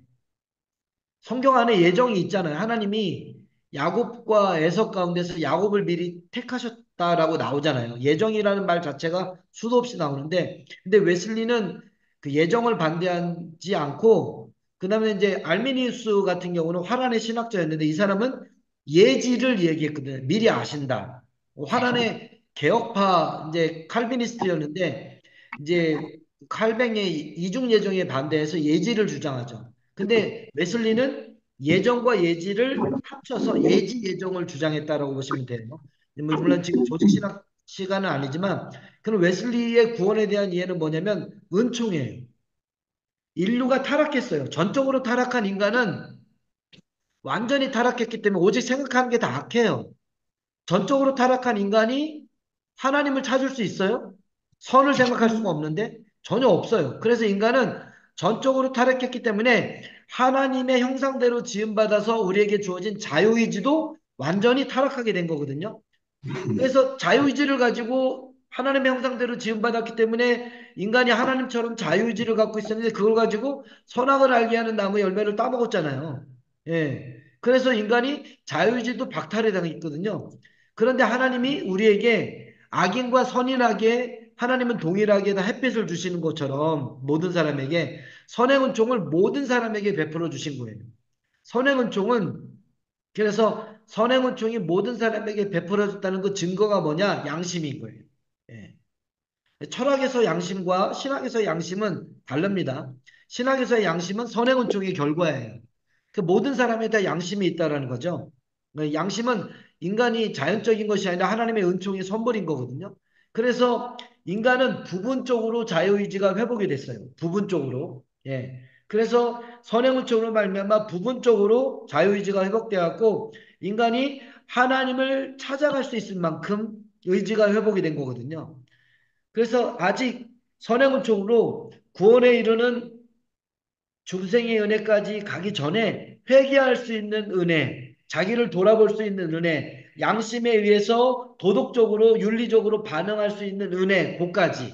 성경 안에 예정이 있잖아요. 하나님이 야곱과 에서 가운데서 야곱을 미리 택하셨다라고 나오잖아요. 예정이라는 말 자체가 수도 없이 나오는데, 근데 웨슬리는 그 예정을 반대하지 않고, 그 다음에 이제 알미니우스 같은 경우는 화란의 신학자였는데, 이 사람은 예지를 얘기했거든요. 미리 아신다. 화란의 개혁파 이제 칼비니스트였는데, 이제 칼뱅의 이중 예정에 반대해서 예지를 주장하죠. 근데 웨슬리는 예정과 예지를 합쳐서 예지 예정을 주장했다라고 보시면 돼요. 물론 지금 조직신학 시간은 아니지만 그럼 웨슬리의 구원에 대한 이해는 뭐냐면 은총이에요. 인류가 타락했어요. 전적으로 타락한 인간은 완전히 타락했기 때문에 오직 생각하는 게 다 악해요. 전적으로 타락한 인간이 하나님을 찾을 수 있어요? 선을 생각할 수가 없는데 전혀 없어요. 그래서 인간은 전적으로 타락했기 때문에 하나님의 형상대로 지음받아서 우리에게 주어진 자유의지도 완전히 타락하게 된 거거든요. 그래서 자유의지를 가지고 하나님의 형상대로 지음받았기 때문에 인간이 하나님처럼 자유의지를 갖고 있었는데 그걸 가지고 선악을 알게 하는 나무 열매를 따먹었잖아요. 예. 그래서 인간이 자유의지도 박탈해 당했거든요. 그런데 하나님이 우리에게 악인과 선인에게 하나님은 동일하게 다 햇빛을 주시는 것처럼 모든 사람에게 선의 은총을 모든 사람에게 베풀어 주신 거예요. 선의 은총은 그래서 선행 은총이 모든 사람에게 베풀어졌다는 그 증거가 뭐냐? 양심인 거예요. 예. 철학에서 양심과 신학에서 양심은 다릅니다. 신학에서의 양심은 선행 은총의 결과예요. 그 모든 사람에 다 양심이 있다라는 거죠. 양심은 인간이 자연적인 것이 아니라 하나님의 은총의 선물인 거거든요. 그래서 인간은 부분적으로 자유의지가 회복이 됐어요. 부분적으로. 예. 그래서 선행 은총으로 말미암아 부분적으로 자유의지가 회복되었고 인간이 하나님을 찾아갈 수 있을 만큼 의지가 회복이 된 거거든요. 그래서 아직 선행 은총으로 구원에 이르는 중생의 은혜까지 가기 전에 회개할 수 있는 은혜, 자기를 돌아볼 수 있는 은혜, 양심에 의해서 도덕적으로 윤리적으로 반응할 수 있는 은혜, 그까지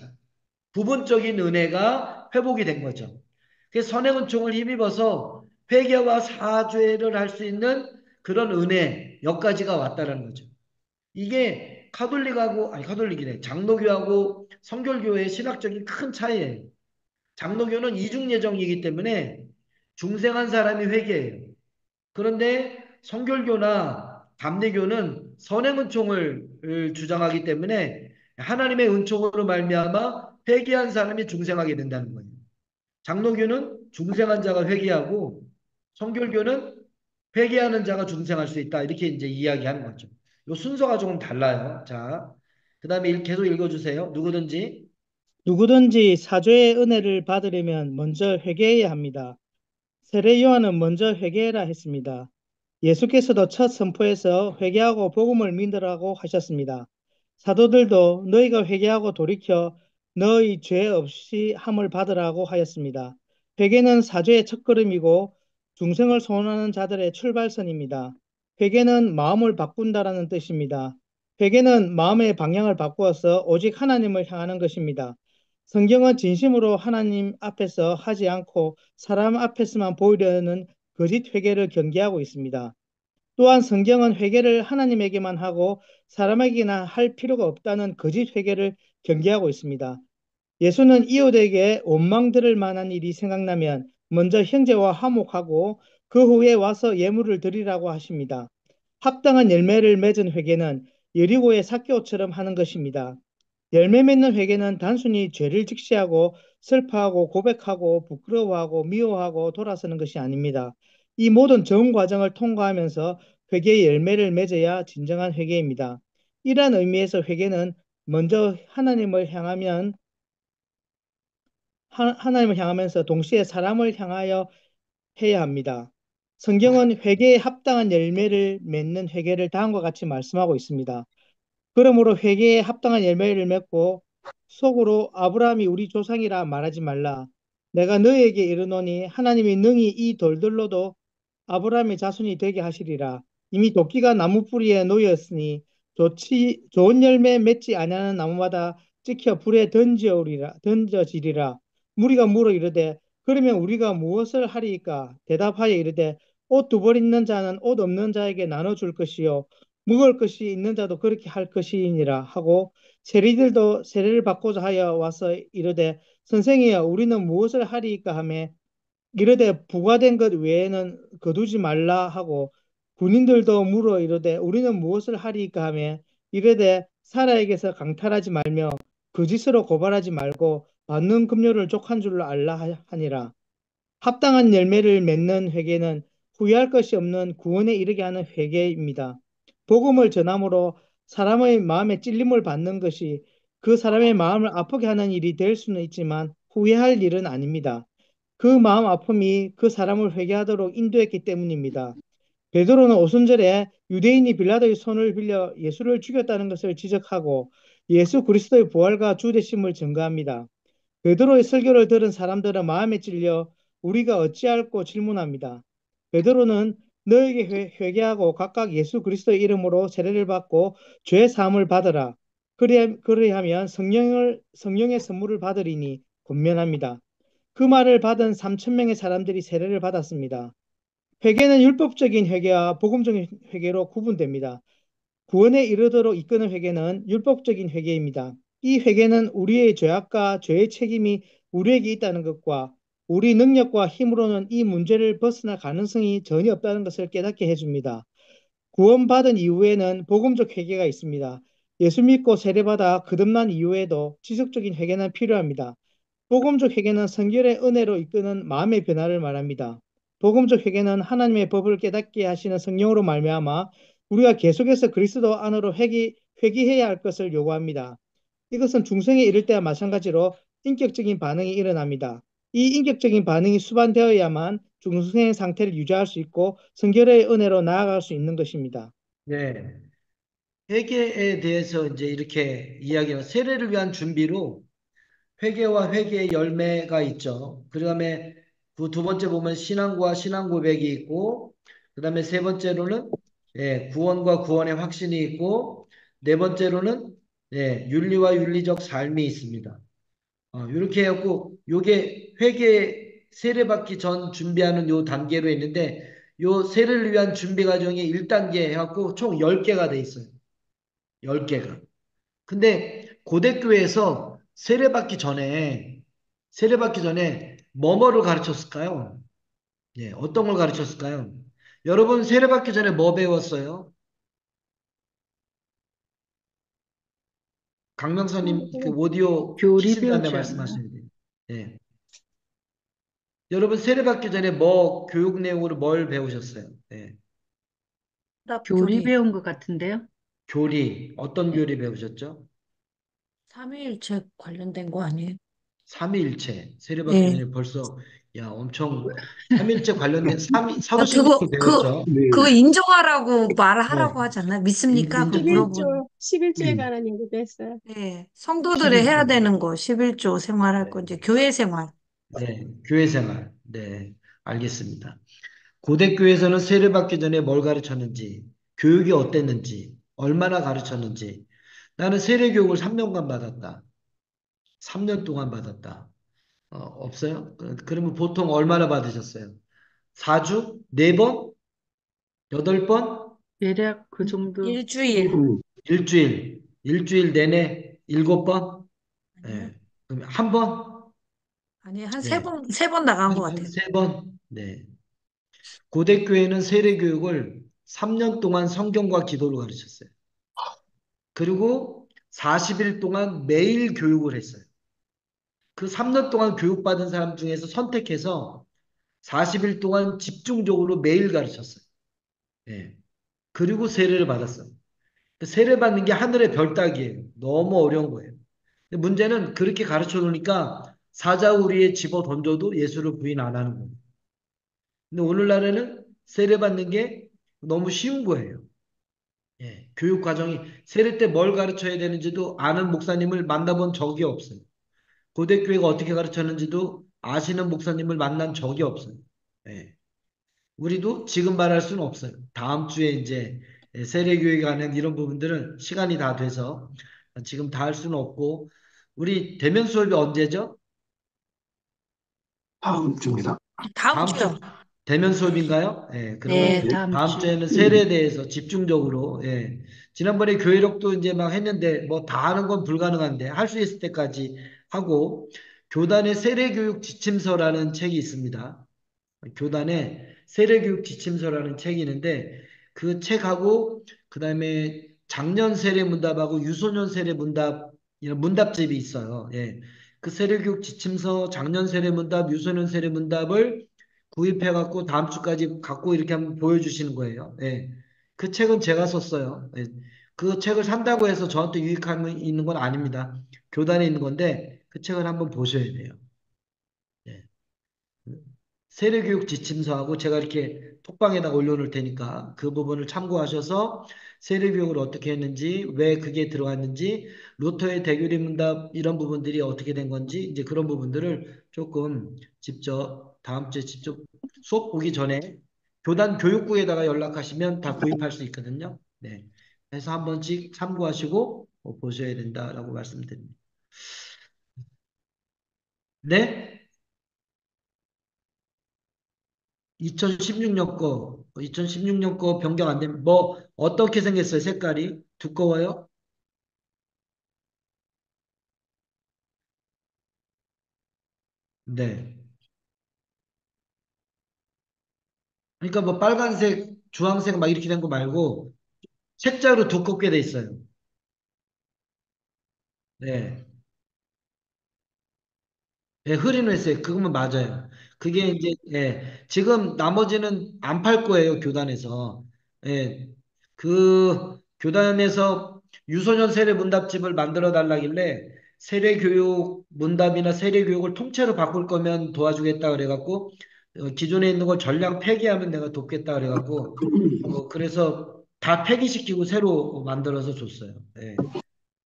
부분적인 은혜가 회복이 된 거죠. 그래서 선행 은총을 힘입어서 회개와 사죄를 할 수 있는 그런 은혜 여기까지가 왔다는 거죠. 이게 카톨릭이네. 장로교하고 성결교의 신학적인 큰 차이예요. 장로교는 이중예정이기 때문에 중생한 사람이 회개해요. 그런데 성결교나 감리교는 선행은총을 주장하기 때문에 하나님의 은총으로 말미암아 회개한 사람이 중생하게 된다는 거예요. 장로교는 중생한 자가 회개하고 성결교는 회개하는 자가 중생할 수 있다. 이렇게 이제 이야기하는 거죠. 이 순서가 조금 달라요. 자, 그 다음에 계속 읽어주세요. 누구든지 사죄의 은혜를 받으려면 먼저 회개해야 합니다. 세례 요한은 먼저 회개해라 했습니다. 예수께서도 첫 선포에서 회개하고 복음을 믿으라고 하셨습니다. 사도들도 너희가 회개하고 돌이켜 너희 죄 없이 함을 받으라고 하였습니다. 회개는 사죄의 첫걸음이고 중생을 소원하는 자들의 출발선입니다. 회개는 마음을 바꾼다라는 뜻입니다. 회개는 마음의 방향을 바꾸어서 오직 하나님을 향하는 것입니다. 성경은 진심으로 하나님 앞에서 하지 않고 사람 앞에서만 보이려는 거짓 회개를 경계하고 있습니다. 또한 성경은 회개를 하나님에게만 하고 사람에게나 할 필요가 없다는 거짓 회개를 경계하고 있습니다. 예수는 이웃에게 원망 들을 만한 일이 생각나면 먼저 형제와 화목하고 그 후에 와서 예물을 드리라고 하십니다. 합당한 열매를 맺은 회개는 여리고의 삭개오처럼 하는 것입니다. 열매 맺는 회개는 단순히 죄를 직시하고 슬퍼하고 고백하고 부끄러워하고 미워하고 돌아서는 것이 아닙니다. 이 모든 전 과정을 통과하면서 회개의 열매를 맺어야 진정한 회개입니다. 이러한 의미에서 회개는 먼저 하나님을 향하면서 동시에 사람을 향하여 해야 합니다. 성경은 회개에 합당한 열매를 맺는 회개를 다음과 같이 말씀하고 있습니다. 그러므로 회개에 합당한 열매를 맺고 속으로 아브라함이 우리 조상이라 말하지 말라. 내가 너에게 이르노니 하나님이 능히 이 돌들로도 아브라함의 자손이 되게 하시리라. 이미 도끼가 나무 뿌리에 놓였으니 좋은 열매 맺지 아니하는 나무마다 찍혀 불에 던져지리라. 무리가 물어 이르되 그러면 우리가 무엇을 하리이까? 대답하여 이르되 옷 두 벌 있는 자는 옷 없는 자에게 나눠줄 것이요 먹을 것이 있는 자도 그렇게 할 것이니라 하고 세리들도 세례를 받고자 하여 와서 이르되 선생이여 우리는 무엇을 하리이까 하며 이르되 부과된 것 외에는 거두지 말라 하고 군인들도 물어 이르되 우리는 무엇을 하리이까 하며 이르되 사라에게서 강탈하지 말며 거짓으로 고발하지 말고 받는 급료를 족한 줄로 알라 하니라. 합당한 열매를 맺는 회개는 후회할 것이 없는 구원에 이르게 하는 회개입니다. 복음을 전함으로 사람의 마음에 찔림을 받는 것이 그 사람의 마음을 아프게 하는 일이 될 수는 있지만 후회할 일은 아닙니다. 그 마음 아픔이 그 사람을 회개하도록 인도했기 때문입니다. 베드로는 오순절에 유대인이 빌라도의 손을 빌려 예수를 죽였다는 것을 지적하고 예수 그리스도의 부활과 주되심을 증거합니다. 베드로의 설교를 들은 사람들은 마음에 찔려 우리가 어찌할꼬 질문합니다. 베드로는 너에게 회개하고 각각 예수 그리스도의 이름으로 세례를 받고 죄 사함을 받으라. 그리하면 성령의 선물을 받으리니 권면합니다. 그 말을 받은 3천 명의 사람들이 세례를 받았습니다. 회개는 율법적인 회개와 복음적인 회개로 구분됩니다. 구원에 이르도록 이끄는 회개는 율법적인 회개입니다. 이 회개는 우리의 죄악과 죄의 책임이 우리에게 있다는 것과 우리 능력과 힘으로는 이 문제를 벗어날 가능성이 전혀 없다는 것을 깨닫게 해줍니다. 구원받은 이후에는 복음적 회개가 있습니다. 예수 믿고 세례받아 거듭난 이후에도 지속적인 회개는 필요합니다. 복음적 회개는 성결의 은혜로 이끄는 마음의 변화를 말합니다. 복음적 회개는 하나님의 법을 깨닫게 하시는 성령으로 말미암아 우리가 계속해서 그리스도 안으로 회개해야 할 것을 요구합니다. 이것은 중생에 이를 때와 마찬가지로 인격적인 반응이 일어납니다. 이 인격적인 반응이 수반되어야만 중생의 상태를 유지할 수 있고 성결의 은혜로 나아갈 수 있는 것입니다. 네. 회개에 대해서 이제 이렇게 이야기하는 세례를 위한 준비로 회개와 회개의 열매가 있죠. 그 다음에 그 두 번째 보면 신앙과 신앙 고백이 있고, 그 다음에 세 번째로는 구원과 구원의 확신이 있고, 네 번째로는 윤리와 윤리적 삶이 있습니다. 이렇게 해갖고 요게 회개 세례받기 전 준비하는 요 단계로 있는데 요 세례를 위한 준비 과정이 1단계 해갖고 총 10개가 돼 있어요. 10개가. 근데 고대교회에서 세례받기 전에 뭐뭐를 가르쳤을까요? 어떤 걸 가르쳤을까요? 여러분 세례받기 전에 뭐 배웠어요? 강명선님 그 오디오 교리 키신 다음에 배우지 않나요? 말씀하셔야 돼요. 예. 여러분 세례받기 전에 뭐 교육 내용으로 뭘 배우셨어요? 답 교리 교리. 배운 것 같은데요? 교리 어떤 교리 배우셨죠? 삼위일체 관련된 거 아니에요? 삼위일체 세례받기 네. 전에 벌써 엄청 삼위일체 관련된 아, 사도신경을 배웠죠. 그거 인정하라고 네. 말하라고 하지 않나? 믿습니까? 그 물어보는. 11조에 관한 얘기도 했어요. 네. 성도들이 11조. 해야 되는 거, 11조 생활할 거, 이제 교회 생활. 교회 생활. 네, 알겠습니다. 고대 교회에서는 세례받기 전에 뭘 가르쳤는지, 교육이 어땠는지, 얼마나 가르쳤는지. 나는 세례 교육을 3년간 받았다. 3년 동안 받았다. 없어요? 그러면 보통 얼마나 받으셨어요? 4주? 4번? 8번? 대략 그 정도. 일주일. 일주일 내내 7번? 아니요. 그럼 한 번? 아니, 한 네. 3번 나간 것 같아요. 3번? 네. 고대 교회는 세례 교육을 3년 동안 성경과 기도를 가르쳤어요. 그리고 40일 동안 매일 교육을 했어요. 그 3년 동안 교육받은 사람 중에서 선택해서 40일 동안 집중적으로 매일 가르쳤어요. 그리고 세례를 받았어요. 세례 받는 게 하늘의 별 따기예요. 너무 어려운 거예요. 근데 문제는 그렇게 가르쳐 놓으니까 사자우리에 집어 던져도 예수를 부인 안 하는 거예요. 근데 오늘날에는 세례 받는 게 너무 쉬운 거예요. 교육 과정이 세례 때 뭘 가르쳐야 되는지도 아는 목사님을 만나본 적이 없어요. 고대교회가 어떻게 가르쳤는지도 아시는 목사님을 만난 적이 없어요. 우리도 지금 말할 수는 없어요. 다음 주에 이제 세례교육에 관한 이런 부분들은 시간이 다 돼서 지금 다 할 수는 없고, 우리 대면 수업이 언제죠? 다음 주입니다. 다음 다음 주 주요. 대면 수업인가요? 예, 그러면 네, 네. 다음 다음 주. 주에는 세례에 대해서 집중적으로, 예. 지난번에 교회력도 이제 막 했는데 뭐 다 하는 건 불가능한데 할 수 있을 때까지 하고, 교단의 세례교육 지침서라는 책이 있습니다. 교단의 세례교육 지침서라는 책이 있는데 그 책하고 그다음에 작년 세례 문답하고 유소년 세례 문답 이런 문답집이 있어요. 예. 그 세례교육 지침서 작년 세례 문답, 유소년 세례 문답을 구입해 갖고 다음 주까지 갖고 이렇게 한번 보여주시는 거예요. 예. 그 책은 제가 썼어요. 예. 그 책을 산다고 해서 저한테 유익함이 있는 건 아닙니다. 교단에 있는 건데 그 책을 한번 보셔야 돼요. 예. 세례교육 지침서하고 제가 이렇게 톡방에다 올려놓을 테니까 그 부분을 참고하셔서 세례교육을 어떻게 했는지, 왜 그게 들어갔는지, 루터의 대교리 문답 이런 부분들이 어떻게 된 건지 이제 그런 부분들을 조금 직접 다음 주에 직접 수업 보기 전에 교단 교육부에다가 연락하시면 다 구입할 수 있거든요. 네. 그래서 한 번씩 참고하시고 보셔야 된다라고 말씀드립니다. 네? 2016년 거 변경 안 되면, 뭐, 어떻게 생겼어요? 색깔이? 두꺼워요? 네. 그러니까 뭐, 빨간색, 주황색 막 이렇게 된 거 말고, 책자로 두껍게 돼 있어요. 네. 예, 흐리는 했어요. 그거면 맞아요. 그게 이제, 예, 지금 나머지는 안 팔 거예요, 교단에서. 예, 그, 교단에서 유소년 세례 문답집을 만들어 달라길래 세례 교육 문답이나 세례 교육을 통째로 바꿀 거면 도와주겠다 그래갖고, 기존에 있는 걸 전량 폐기하면 내가 돕겠다 그래갖고, 그래서 다 폐기시키고 새로 만들어서 줬어요. 예.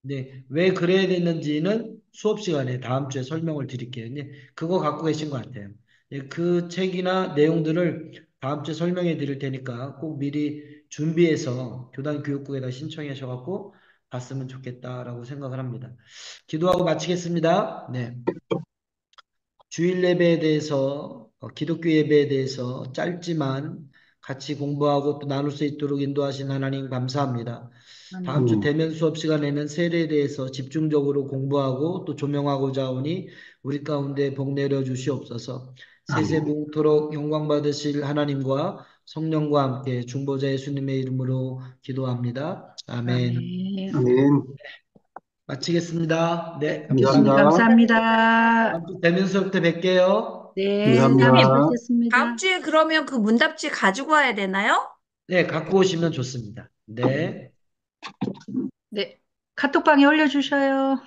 네, 왜 그래야 됐는지는 수업 시간에 다음 주에 설명을 드릴게요. 네, 그거 갖고 계신 것 같아요. 네, 그 책이나 내용들을 다음 주에 설명해 드릴 테니까 꼭 미리 준비해서 교단 교육국에다 신청하셔갖고 봤으면 좋겠다라고 생각을 합니다. 기도하고 마치겠습니다. 네. 주일 예배에 대해서, 기독교 예배에 대해서 짧지만 같이 공부하고 또 나눌 수 있도록 인도하신 하나님 감사합니다. 다음 주 대면 수업 시간에는 세례에 대해서 집중적으로 공부하고 또 조명하고자 하오니 우리 가운데 복 내려 주시옵소서. 세세무토록 영광 받으실 하나님과 성령과 함께 중보자 예수님의 이름으로 기도합니다. 아멘. 아멘. 아멘. 마치겠습니다. 네, 감사합니다. 기도합니다. 감사합니다. 다음 주 대면 수업 때 뵐게요. 네, 감사합니다. 뵙겠습니다. 다음 주에 그러면 그 문답지 가지고 와야 되나요? 네, 갖고 오시면 좋습니다. 네. 네, 카톡방에 올려주셔요.